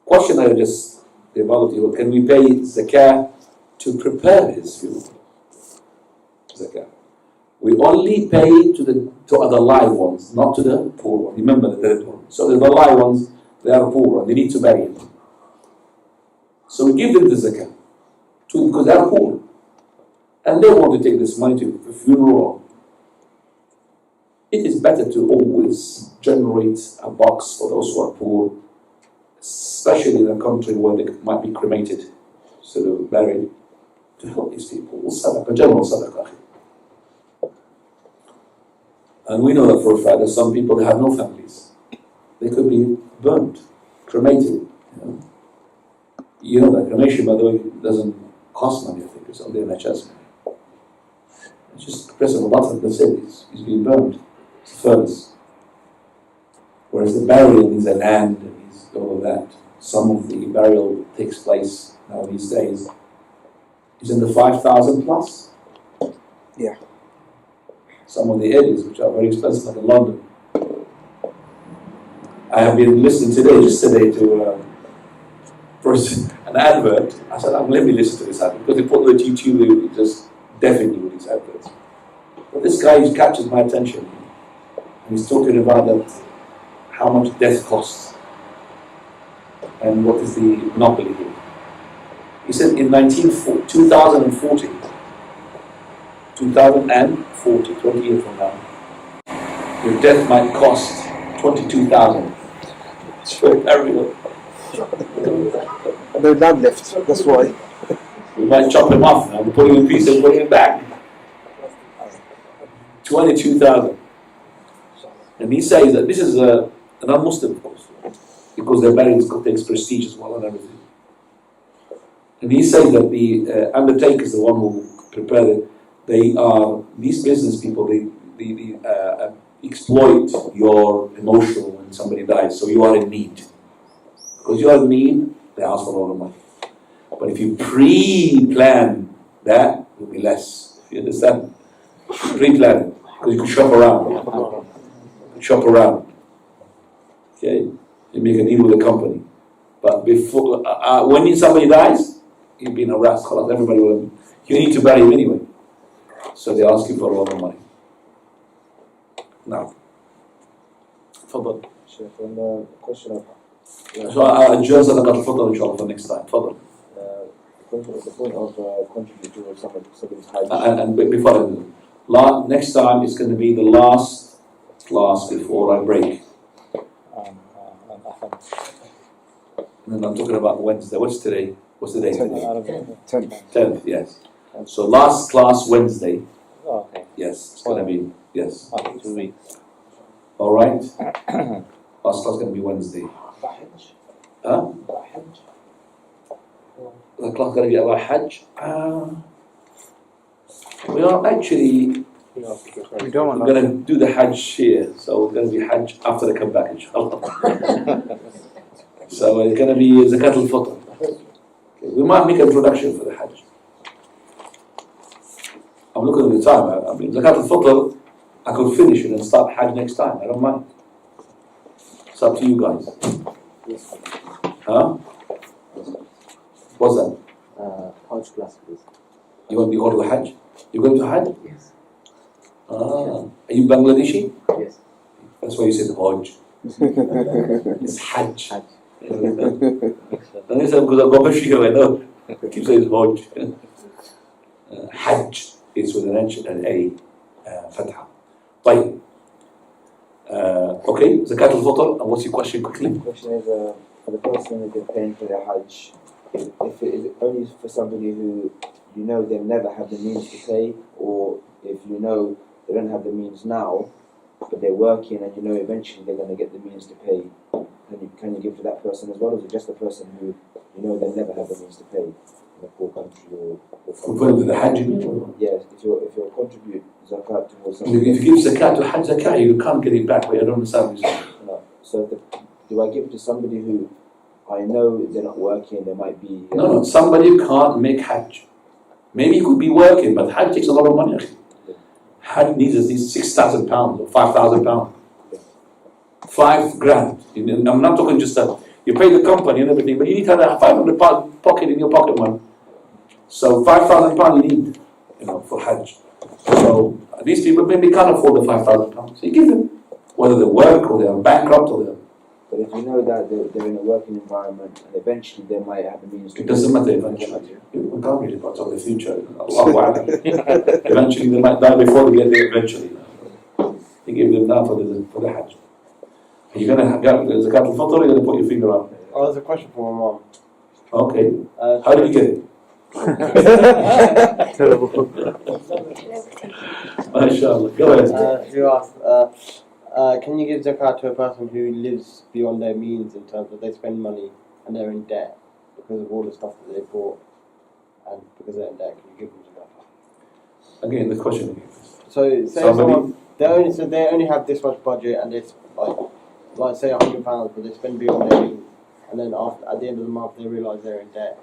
Question I just developed here: can we pay zakah to prepare his funeral? Zakah. We only pay to the live ones, not to the poor ones. Remember the dead ones. So the live ones, they are poor and they need to bury him. So we give them the zakah because they are poor, and they want to take this money to the funeral. It is better to always generate a box for those who are poor, especially in a country where they might be cremated, so they're buried, to help these people. Sadaqah, general sadaqah. And we know that for a fact that some people that have no families, they could be burnt, cremated. You know that cremation, by the way, doesn't cost money. I think it's only NHS money. It's just press of a button. That's it. He's being burned. It's a furnace. Whereas the burial is a land and is all of that. Some of the burial takes place now these days is in the 5,000 plus.
Yeah.
Some of the areas which are very expensive, like in London. I have been listening just today to an advert. I said, let me listen to this advert, because they put the YouTube, they just deafening with these adverts. But this guy catches my attention, and he's talking about that, how much death costs, and what is the monopoly here. He said in 2040, 20 years from now, your death might cost 22,000. It's very good.
No land left, that's why.
We might chop him off now, put him in pieces and put him back. 22,000. And he says that this is a non-Muslim, of course, because their marriage takes prestige as well and everything. And he says that the undertaker is the one who prepared it. They are, these business people, they exploit your emotional when somebody dies, so you are in need. Because you are in need, they ask for a lot of money. But if you pre-plan that, it will be less. You understand? Pre-plan, because you can shop around. Shop around. Okay? You make a deal with the company. But before, when somebody dies, you've been harassed. Everybody will. You need to bury him anyway. So they ask you for a lot of money. Now, تفضل.
Sheikh, on the question of
So I'll adjust the تفضل إن شاء الله for next time. تفضل.
the point of contribute to somebody's hajj.
And before next time is going to be the last class before I break. And then I'm talking about Wednesday. What's today? What's the day? 10th, yes. So last class Wednesday.
Oh, okay.
Yes, it's going to be, yes.
After 2 weeks.
All right. Last class is going to be Wednesday. Huh? The class is going to be about Hajj. We are actually
We don't want
we're going to do the Hajj here. So it's going to be Hajj after they come back, inshallah. So it's going to be Zakat al-Fitr. Okay. We might make an introduction for the Hajj. I'm looking at the time. I mean, Zakat al-Fitr, I could finish it and start Hajj next time. I don't mind. It's up to you guys. Huh? What's that?
Hajj class, please.
You want to go to the Hajj? You're going to Hajj?
Yes.
Are you Bangladeshi?
Yes.
That's why you said Hajj. It's Hajj. And I said, because I've got Bashir, I know. I keep saying Hajj. Hajj is with an A, Fatha. طيب. Okay, Zakat al-Fitr. And what's your question quickly?
The question is, for the person who is paying for their hajj, if it is only for somebody who you know they'll never have the means to pay, or if you know they don't have the means now, but they're working and you know eventually they're going to get the means to pay, can you give to that person as well, or is it just the person who you know they'll never have the means to pay in a poor country or
Referring to the Hajj, you mean?
yes, if you contribute zakat towards
If
something,
you give Zakat to Hajj Zakat, you can't get it back. But I don't understand what you're saying.
no. So do I give it to somebody who I know they're not working, they might be
No, somebody can't make Hajj. Maybe he could be working, but Hajj takes a lot of money. Hajj needs at least £6,000 or £5,000. $5,000. I'm not talking just that. You pay the company and everything, but you need to have a £500 pocket in your pocket money. So £5,000 you need, for Hajj. So these people maybe can't afford the £5,000. So you give them, whether they work or they're bankrupt or they're.
But if you know that they're in a working environment and eventually they might have the means to...
It doesn't matter eventually. We can't really talk about the future. Eventually they might die before they get there eventually. You give them now for the Hajj. Are you going to have the Zakat al-Fitr or are you going to put your finger up?
Oh, there's a question for my mom.
Okay. How did you get it? MashaAllah. Go ahead.
She asked, can you give zakat to a person who lives beyond their means in terms of they spend money and they're in debt because of all the stuff that they bought, and because they're in debt, can you give them zakat?
Again, the question.
So say someone they only have this much budget and it's like say £100, but they spend beyond their means, and then at the end of the month they realise they're in debt.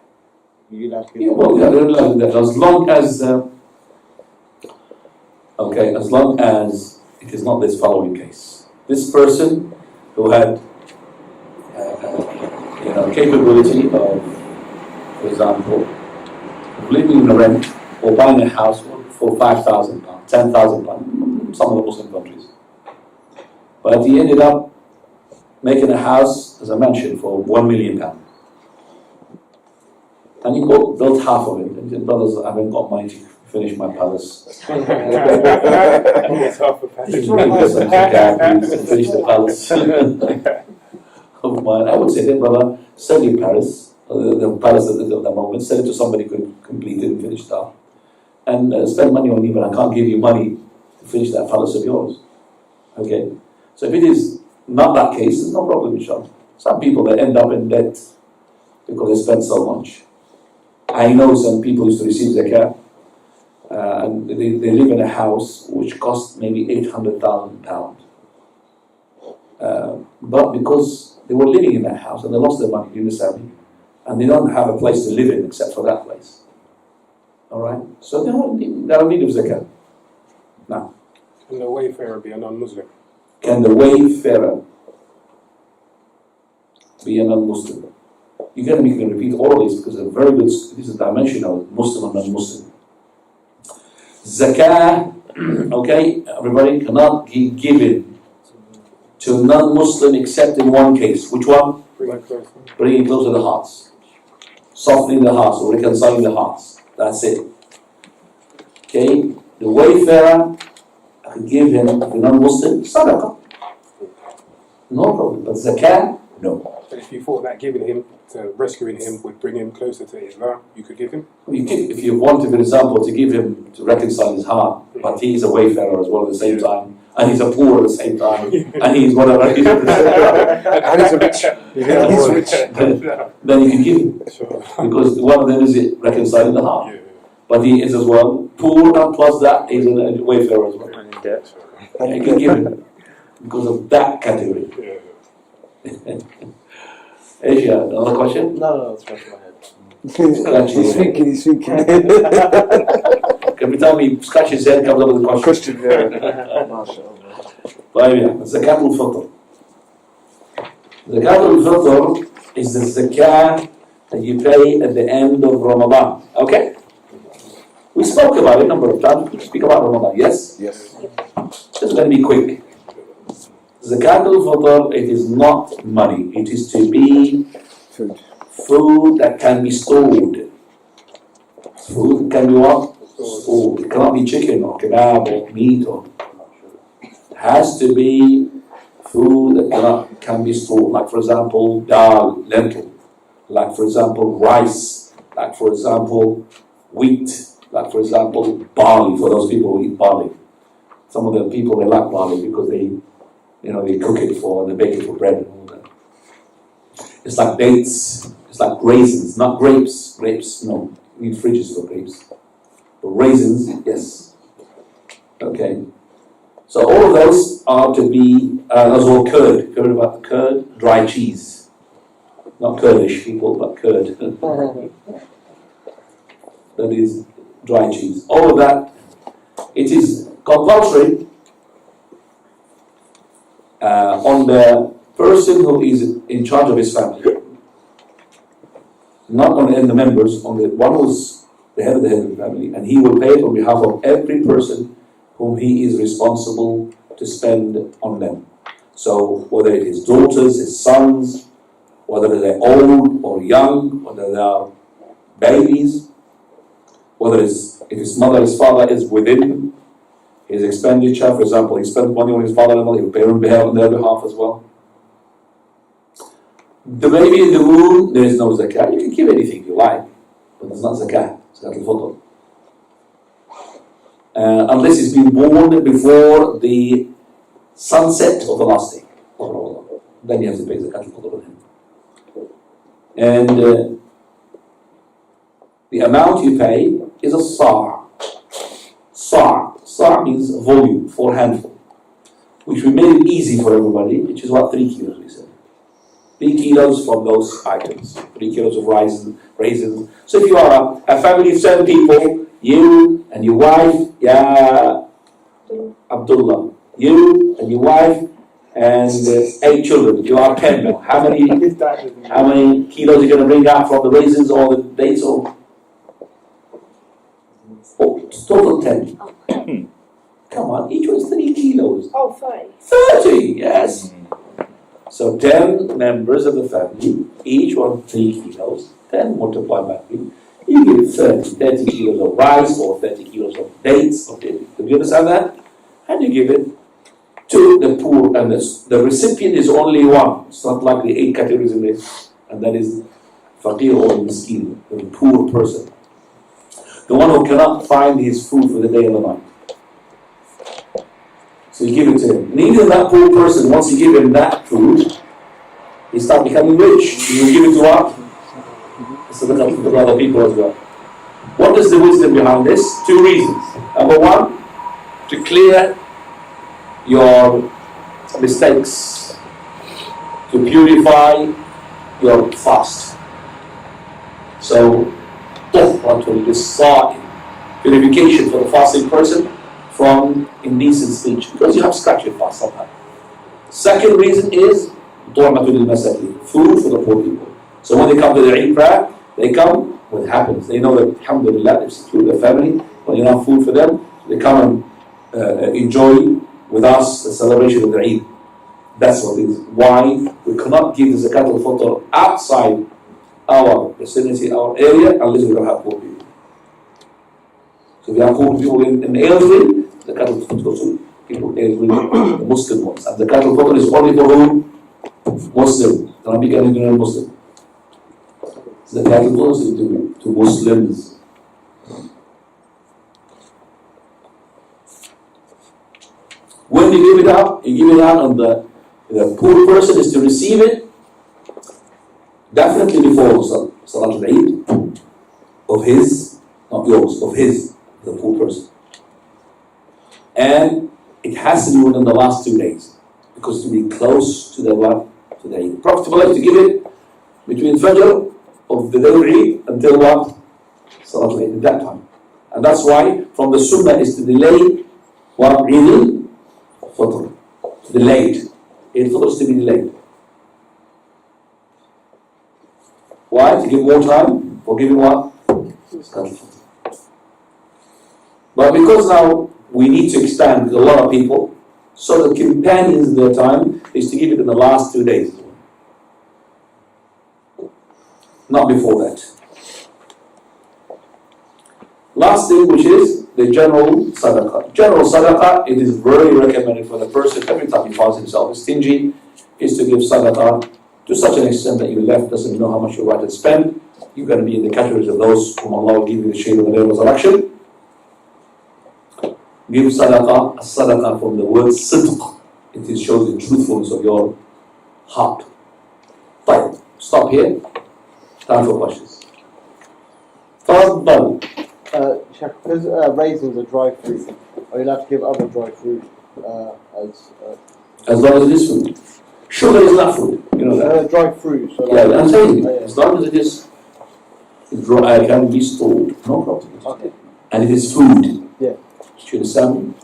You have to give them
As long as as long as it is not this following case. This person who had capability of, for example, living in a rent or buying a house for £5,000, £10,000, some of the Muslim countries. But he ended up making a house, as I mentioned, for £1 million. And he built half of it. And he said, brothers, I haven't got money to finish my palace.
Almost half a package.
Finish the palace of mine. I would say, then, brother, sell your palace, the palace at the moment, sell it to somebody who can complete it and finish it up. And spend money on you, but I can't give you money to finish that palace of yours. Okay? So if it is not that case, there's no problem, inshallah. Some people that end up in debt because they spend so much. I know some people used to receive zakat, and they live in a house which costs maybe £800,000. But because they were living in that house and they lost their money, you understand, and they don't have a place to live in except for that place. Alright? So they don't need of zakat. Now,
Can the wayfarer be a non-Muslim?
can the wayfarer be a non-Muslim? You're going to be able to repeat all of this because it's a very good, this is a dimension of Muslim and non-Muslim. Zakah, okay, everybody, cannot be given to non-Muslim except in one case. Which one? Bringing close to the hearts. Softening the hearts or reconciling the hearts. That's it. Okay, the wayfarer, I could give him, if a non-Muslim, sadaqah. No problem. But zakah, no.
But if you thought that giving him, to rescuing him, would bring him closer to Islam, you could give him?
If you wanted, for example, to give him, to reconcile his heart, but he's a wayfarer as well at the same time, and he's a poor at the same time, and he's whatever, and he's rich, then you can give him.
Sure.
Because one of them is reconciling the heart.
Yeah.
But he is as well poor, and plus that he's a wayfarer as well.
And in debt.
And you can give him because of that category.
Yeah.
Asia, another question?
No, it's right in my head.
He's thinking.
Every time he scratches his head, comes up with a question. Zakat al-Fitr. Zakat al-Fitr is the zakah that you pay at the end of Ramadan. Okay? We spoke about it a number of times. We speak about Ramadan, yes?
Yes.
It's going to be quick. Zakat al-Fitr, it is not money. It is to be food that can be stored. Food can be what? Stored. It cannot be chicken or kebab or meat or. It has to be food that can be stored. Like for example, dal, lentil. Like for example, rice. Like for example, wheat. Like for example, barley. For those people who eat barley. Some of the people, they like barley because they cook it they bake it for bread and all that. It's like dates, it's like raisins, not grapes. Grapes, no, we need fridges for grapes. But raisins, yes. Okay. So all of those are to be, as well curd. Heard about the curd? Dry cheese. Not Kurdish people, but curd. That is dry cheese. All of that, it is compulsory on the person who is in charge of his family. Not on the members, on the one who's the head of the family, and he will pay it on behalf of every person whom he is responsible to spend on them. So whether it is daughters, his sons, whether they're old or young, whether they are babies, whether if his mother, his father is within his expenditure, for example, he spends money on his father-in-law, he will pay on their behalf as well. The baby in the womb, there is no zakah. You can give anything you like, but it's not zakah. It's zakat al-fitr. Unless it's been born before the sunset of the last day of Ramadan, then you have to pay zakat al-fitr on him. And the amount you pay is a sa'. Sa' means volume, 4 handful, which we made it easy for everybody, which is what 3 kilos we said. 3 kilos from those items, 3 kilos of raisins. So if you are a family of 7 people, you and your wife, Abdullah, you and your wife and 8 children. You are 10 now. How many kilos are you going to bring out from the raisins or the dates? Or it's total 10. Come on, each one's 3 kilos.
Oh, 30.
30, yes. So 10 members of the family, each one 3 kilos. 10 multiplied by 3. You give 30 kilos of rice or 30 kilos of dates. Okay, do you understand that? And you give it to the poor, and the recipient is only one. It's not like the 8 categories in this, and that is faqir or miskin, the poor person, the one who cannot find his food for the day and the night. So you give it to him. And even that poor person, once you give him that food, he starts becoming rich. You give it to what? So that comes to other people as well. What is the wisdom behind this? 2 reasons. Number 1, to clear your mistakes, to purify your fast. So, purification for the fasting person from indecent speech, because you have scratched your fast somehow. Second reason is food for the poor people. So when they come to the Eid prayer, they come, what happens? They know that, alhamdulillah, they've secured their family, but enough food for them. They come and enjoy with us the celebration of the Eid. That's what it is. Why we cannot give the zakat al-fitr outside our vicinity, our area, unless we don't have poor people. So if we have poor people in Aylesbury, the zakat al-fitr goes to people in Aylesbury, the Muslim ones. And the zakat al-fitr is only for whom? Muslim. The Arabic and Indian Muslim. The zakat al-fitr is to Muslims. When you give it out on the poor person is to receive it definitely before Salat al-Eid of his, not yours, of his, the poor person. And it has to be within the last 2 days, because to be close to the what? To the Eid. Prophet likes to give it between Fajr of the day of Eid until what? Salat al-Eid, at that time. And that's why from the Sunnah is to delay what? Eid al-Fitr. Delayed. Eid al-Fitr is to be delayed. Why? To give more time for giving what? But because now we need to expand with a lot of people, so the companions of their time is to give it in the last 2 days. Not before that. Last thing, which is the general sadaqah. General sadaqah, it is very recommended for the person, every time he finds himself stingy, is to give sadaqah to such an extent that your left doesn't know how much you're right to spend. You're going to be in the categories of those whom Allah will give you the shade of the day of resurrection. Give sadaqah, a sadaqah from the word sidq. It shows the truthfulness of your heart. Fine. Stop here. Time for questions. Tafadhal.
Because raisins are dry fruit, are you allowed to give other dry fruit
as long as it is food? Sugar is not food. You know that.
Dry fruit. So
yeah, I'm saying as long as it is dry, can be stored, no problem.
Okay.
And it is food.
Yeah.
Should some.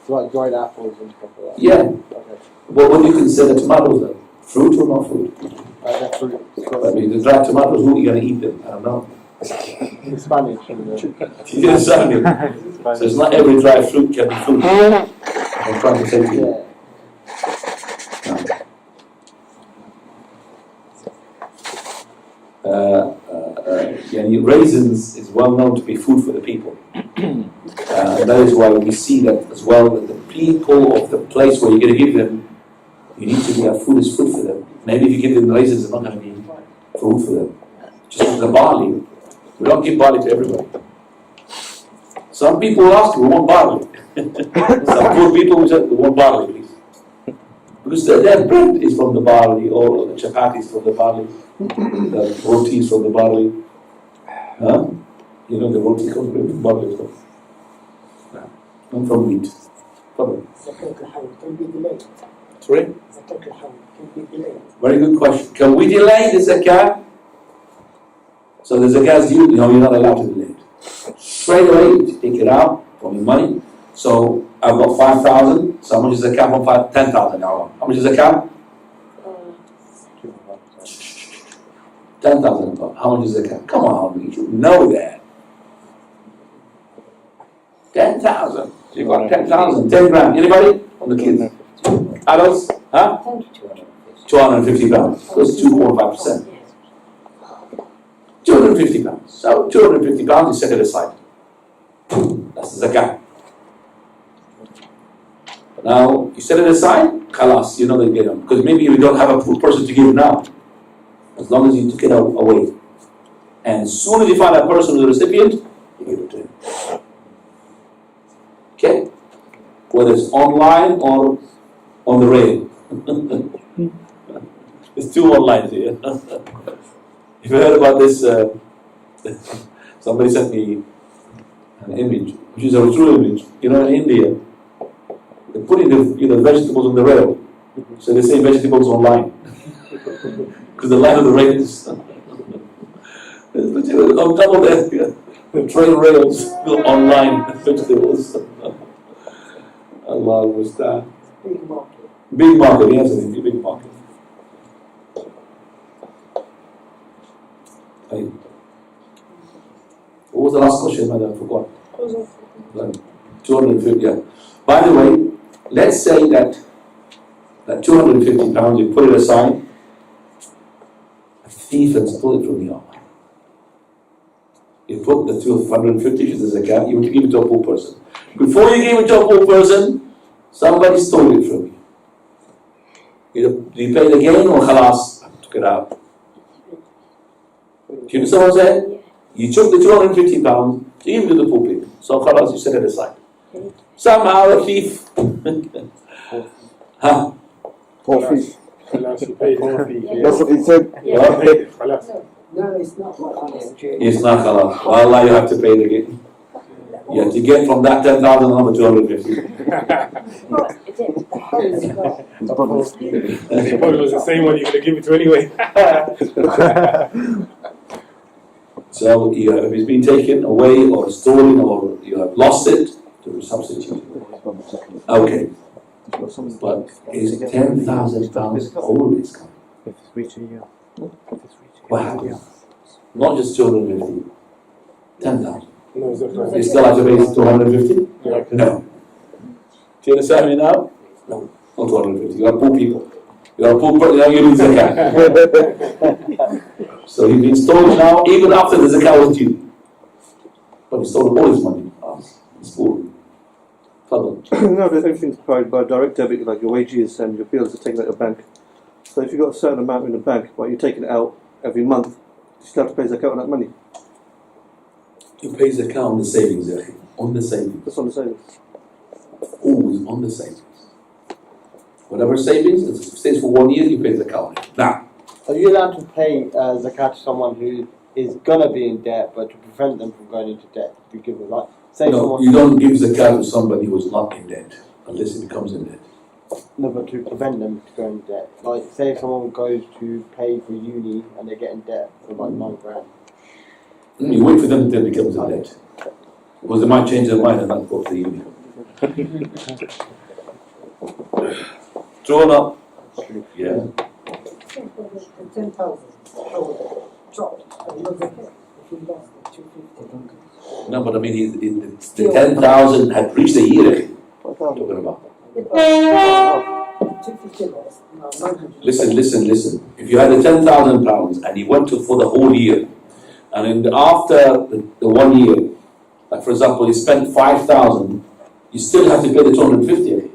So like dried apples and stuff like that.
Yeah.
Okay.
But what do you consider tomatoes then? Fruit or not fruit?
They're fruit.
I mean, the dried tomatoes, who are you going to eat them? I don't know.
In Spanish.
You understand me? So it's not every dry fruit can be fruit. I'm trying to say to you. Raisins is well known to be food for the people. And that is why we see that as well, that the people of the place where you're going to give them, you need to have food is food for them. Maybe if you give them raisins, it's not going to be food for them. Just the barley. We don't give barley to everybody. Some people ask, we want barley. Some poor people will say, we want barley, please. Because their bread is from the barley, or the chapatis from the barley, the roti is from the barley. Huh? You know the roti comes from barley as well. Not from wheat. Probably.
Zakat al-Hawl can be delayed.
Sorry?
Zakat al-Hawl can be delayed.
Very good question. Can we delay the zakat? So the zakat is due, you're not allowed to delay it. Straight away, you take it out from your money. So I've got 5,000, so how much is the cap on 10,000 now? How much is the cap? 10,000. How much is the cap? Come on, you should know that. 10,000. You got 10,000, 10 grand. Anybody? On the kids? Adults? Huh? 250 pounds. That's 2.5%. 250 pounds. So 250 pounds, you set it aside. That's the zakat. Now, you set it aside, khalas, you know they get them. Because maybe you don't have a poor person to give now. As long as you took it away. And as soon as you find a person who's a recipient, you give it to him. Okay? Whether it's online or on the rail. There's two online here. If you heard about this, somebody sent me an image, which is a true image. You know, in India, they put in the vegetables on the rail. So they say vegetables online. Because the line of the rail is on top of that, the train rails go online vegetables. Allah understand.
Big market.
Big market, yes, it's a big market. Hey. What was the last question, madam? I forgot. 250, yeah. By the way, let's say that 250 pounds, you put it aside, a thief and stole it from you. You put the 250, which is the zakat, you want to give it to a poor person. Before you gave it to a poor person, somebody stole it from you. Do you pay the gain or khalas? I took it out. Do you understand what I'm saying? You took the 250 pounds, you give it to the poor people. So khalas, you set it aside. Somehow a thief. Huh?
Poor thief.
Khalas, you paid it.
That's what he said.
Yeah, paid it. Khalas.
No, it's not halal.
It's not halal. Allah, you have to pay the gain. You have to get from that 10,000 number 250.
It probably was the same one you're going to give it to anyway.
So if it's been taken away or stolen or you have lost it, to substitute. Okay. But is 10,000 pounds always coming?
If it's reaching you.
What happens? Not just 250. 10,000.
No, it's different.
You still have to pay 250?
Yeah.
No. Do you understand me now? No. Not 250. You are poor people. You are poor person, now you need zakat. So you've been stolen now, even after the zakat was due. But he stole all his money. It's poor.
No, there's everything's paid by direct debit, like your wages and your bills are taken out of your bank. So if you've got a certain amount in the bank, but you're taking it out every month, you still have to pay zakat on that money.
You pay zakat on the savings, on the savings.
That's on the savings.
Always on the savings. Whatever savings, if it stays for 1 year, you pay zakat on it. Now,
are you allowed to pay zakat to someone who is going to be in debt, but to prevent them from going into debt? You give them, like, say
no, you don't give zakat to somebody who is not in debt, unless he becomes in debt.
No, but to prevent them to go in debt. Like, say if someone goes to pay for uni and they get in debt for like 9 grand.
You wait for them until they become in debt. Because they might change their mind and not go to the uni. True or not? Yeah.
10,000 dropped. And not zakat. If you lost the 250.
No, but I mean, the 10,000 had reached a year. What are you talking about?
250 lost. No, 900.
Listen. If you had the 10,000 pounds and you went to for the whole year, and after the 1 year, like for example, you spent 5,000, you still have to pay the 250.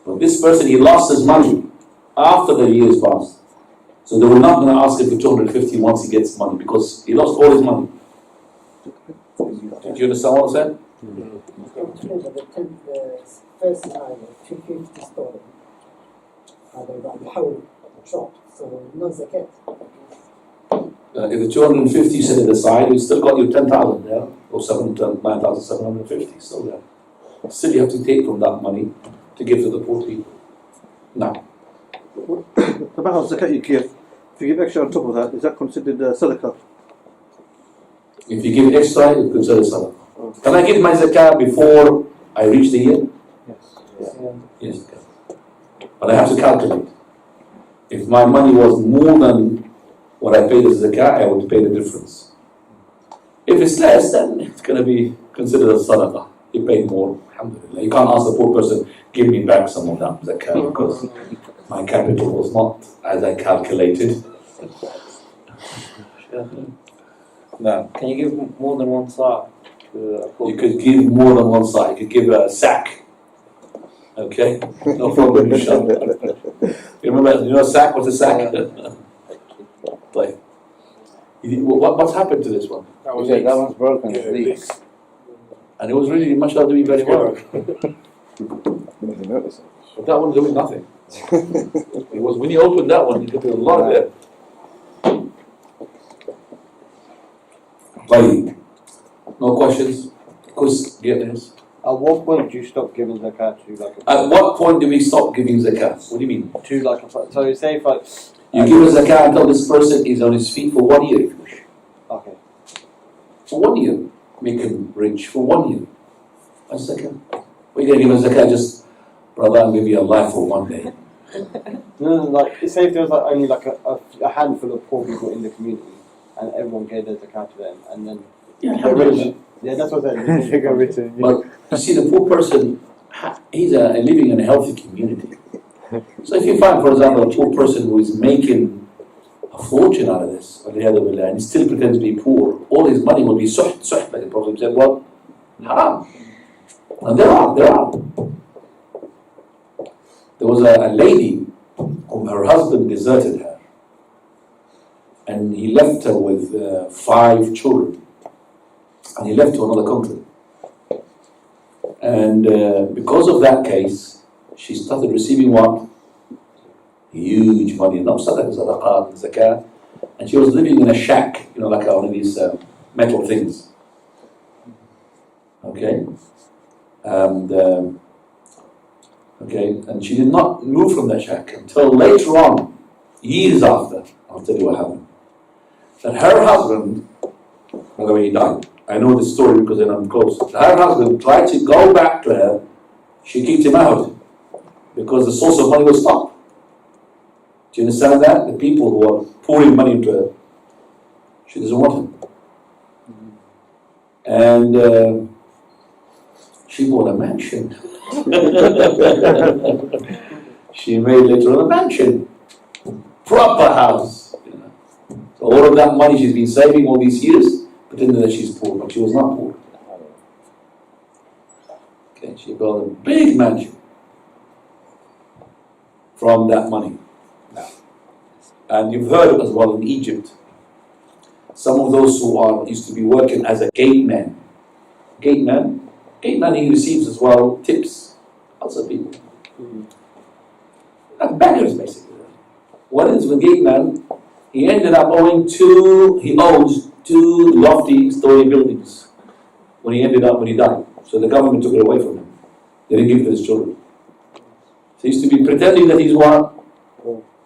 But this person, he lost his money after the years passed. So they were not going to ask him for 250 once he gets money because he lost all his money. Did you understand what I said?
The first scenario, 250 stolen. The whole dropped. So no zakat.
If the 250 you set it aside, you still got your 10,000 there, or 9,750 still there. Still you have to take from that money to give to the poor people. Now.
The amount of zakat you give, if you give extra on top of that, is that considered sadaqah?
If you give extra, it's considered sadaqah. Can I give my zakat before I reach the year? Yes. But I have to calculate. If my money was more than what I paid as zakah, I would pay the difference. If it's less, then it's going to be considered a sadaqah. You pay more, alhamdulillah. You can't ask the poor person, give me back some of that zakah, because my capital was not as I calculated. No.
Can you give more than one sa'?
You could give more than one side. You could give a sack. Okay? No problem, inshallah. You remember, you know a sack? What's a sack? Like, what's happened to this one?
That was
That one's broken.
Yeah,
It leaks.
And it was really, mashallah, doing very well.
Didn't notice it.
But that one's doing nothing. It was when you opened that one, you could do a lot there. Buddy, no questions? Quiz, get this.
At what point do you stop giving zakat to like a
At what point do we stop giving zakat? What do you mean?
to like a so say if like
You give a zakat until this person is on his feet for 1 year, if you wish.
okay.
For 1 year. Make him rich for 1 year. A zakat. We're going to give a zakat just, brother, I'll give you a life for 1 day.
No, like say if there was like only like a handful of poor people in the community and everyone gave their zakat to them and then they're rich. Yeah, that's what I'm saying.
But you see, the poor person, he's living in a healthy community. So if you find, for example, a poor person who is making a fortune out of this, and he still pretends to be poor, all his money will be suht, like the Prophet said, well, haram. And there are. There was a lady whom her husband deserted her, and he left her with 5 children. And he left to another country. And because of that case, she started receiving what? Huge money, not sadaqah, zakah. And she was living in a shack, you know, like one of these metal things. Okay? And she did not move from that shack until later on, years after. I'll tell you what happened. That her husband, by the way, he died. I know this story because then I'm close. Her husband tried to go back to her. She kicked him out because the source of money was stopped. Do you understand that? The people who are pouring money into her, she doesn't want him. And she bought a mansion. She made later on a mansion. Proper house. You know. So all of that money she's been saving all these years, pretending that she's poor, but she was not poor. Okay, she built a big mansion from that money. And you've heard as well in Egypt, some of those who used to be working as a gate man, he receives as well tips. Lots of people. Like beggars basically. One is the gate man, he ended up owns 2 lofty story buildings when he died. So the government took it away from him. They didn't give it to his children. So he used to be pretending that he's what?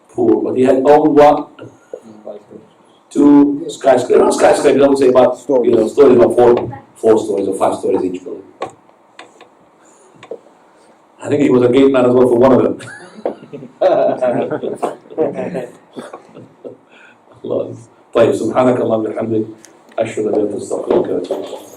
Poor. But he had owned what? 2 skyscrapers. Not skyscrapers, I would say about stories about 4 stories or 5 stories each building. I think he was a gate man as well for one of them. الله. طيب سبحانك اللهم وبحمدك أشهد أن لا إله إلا أنت أستغفرك وأتوب إليك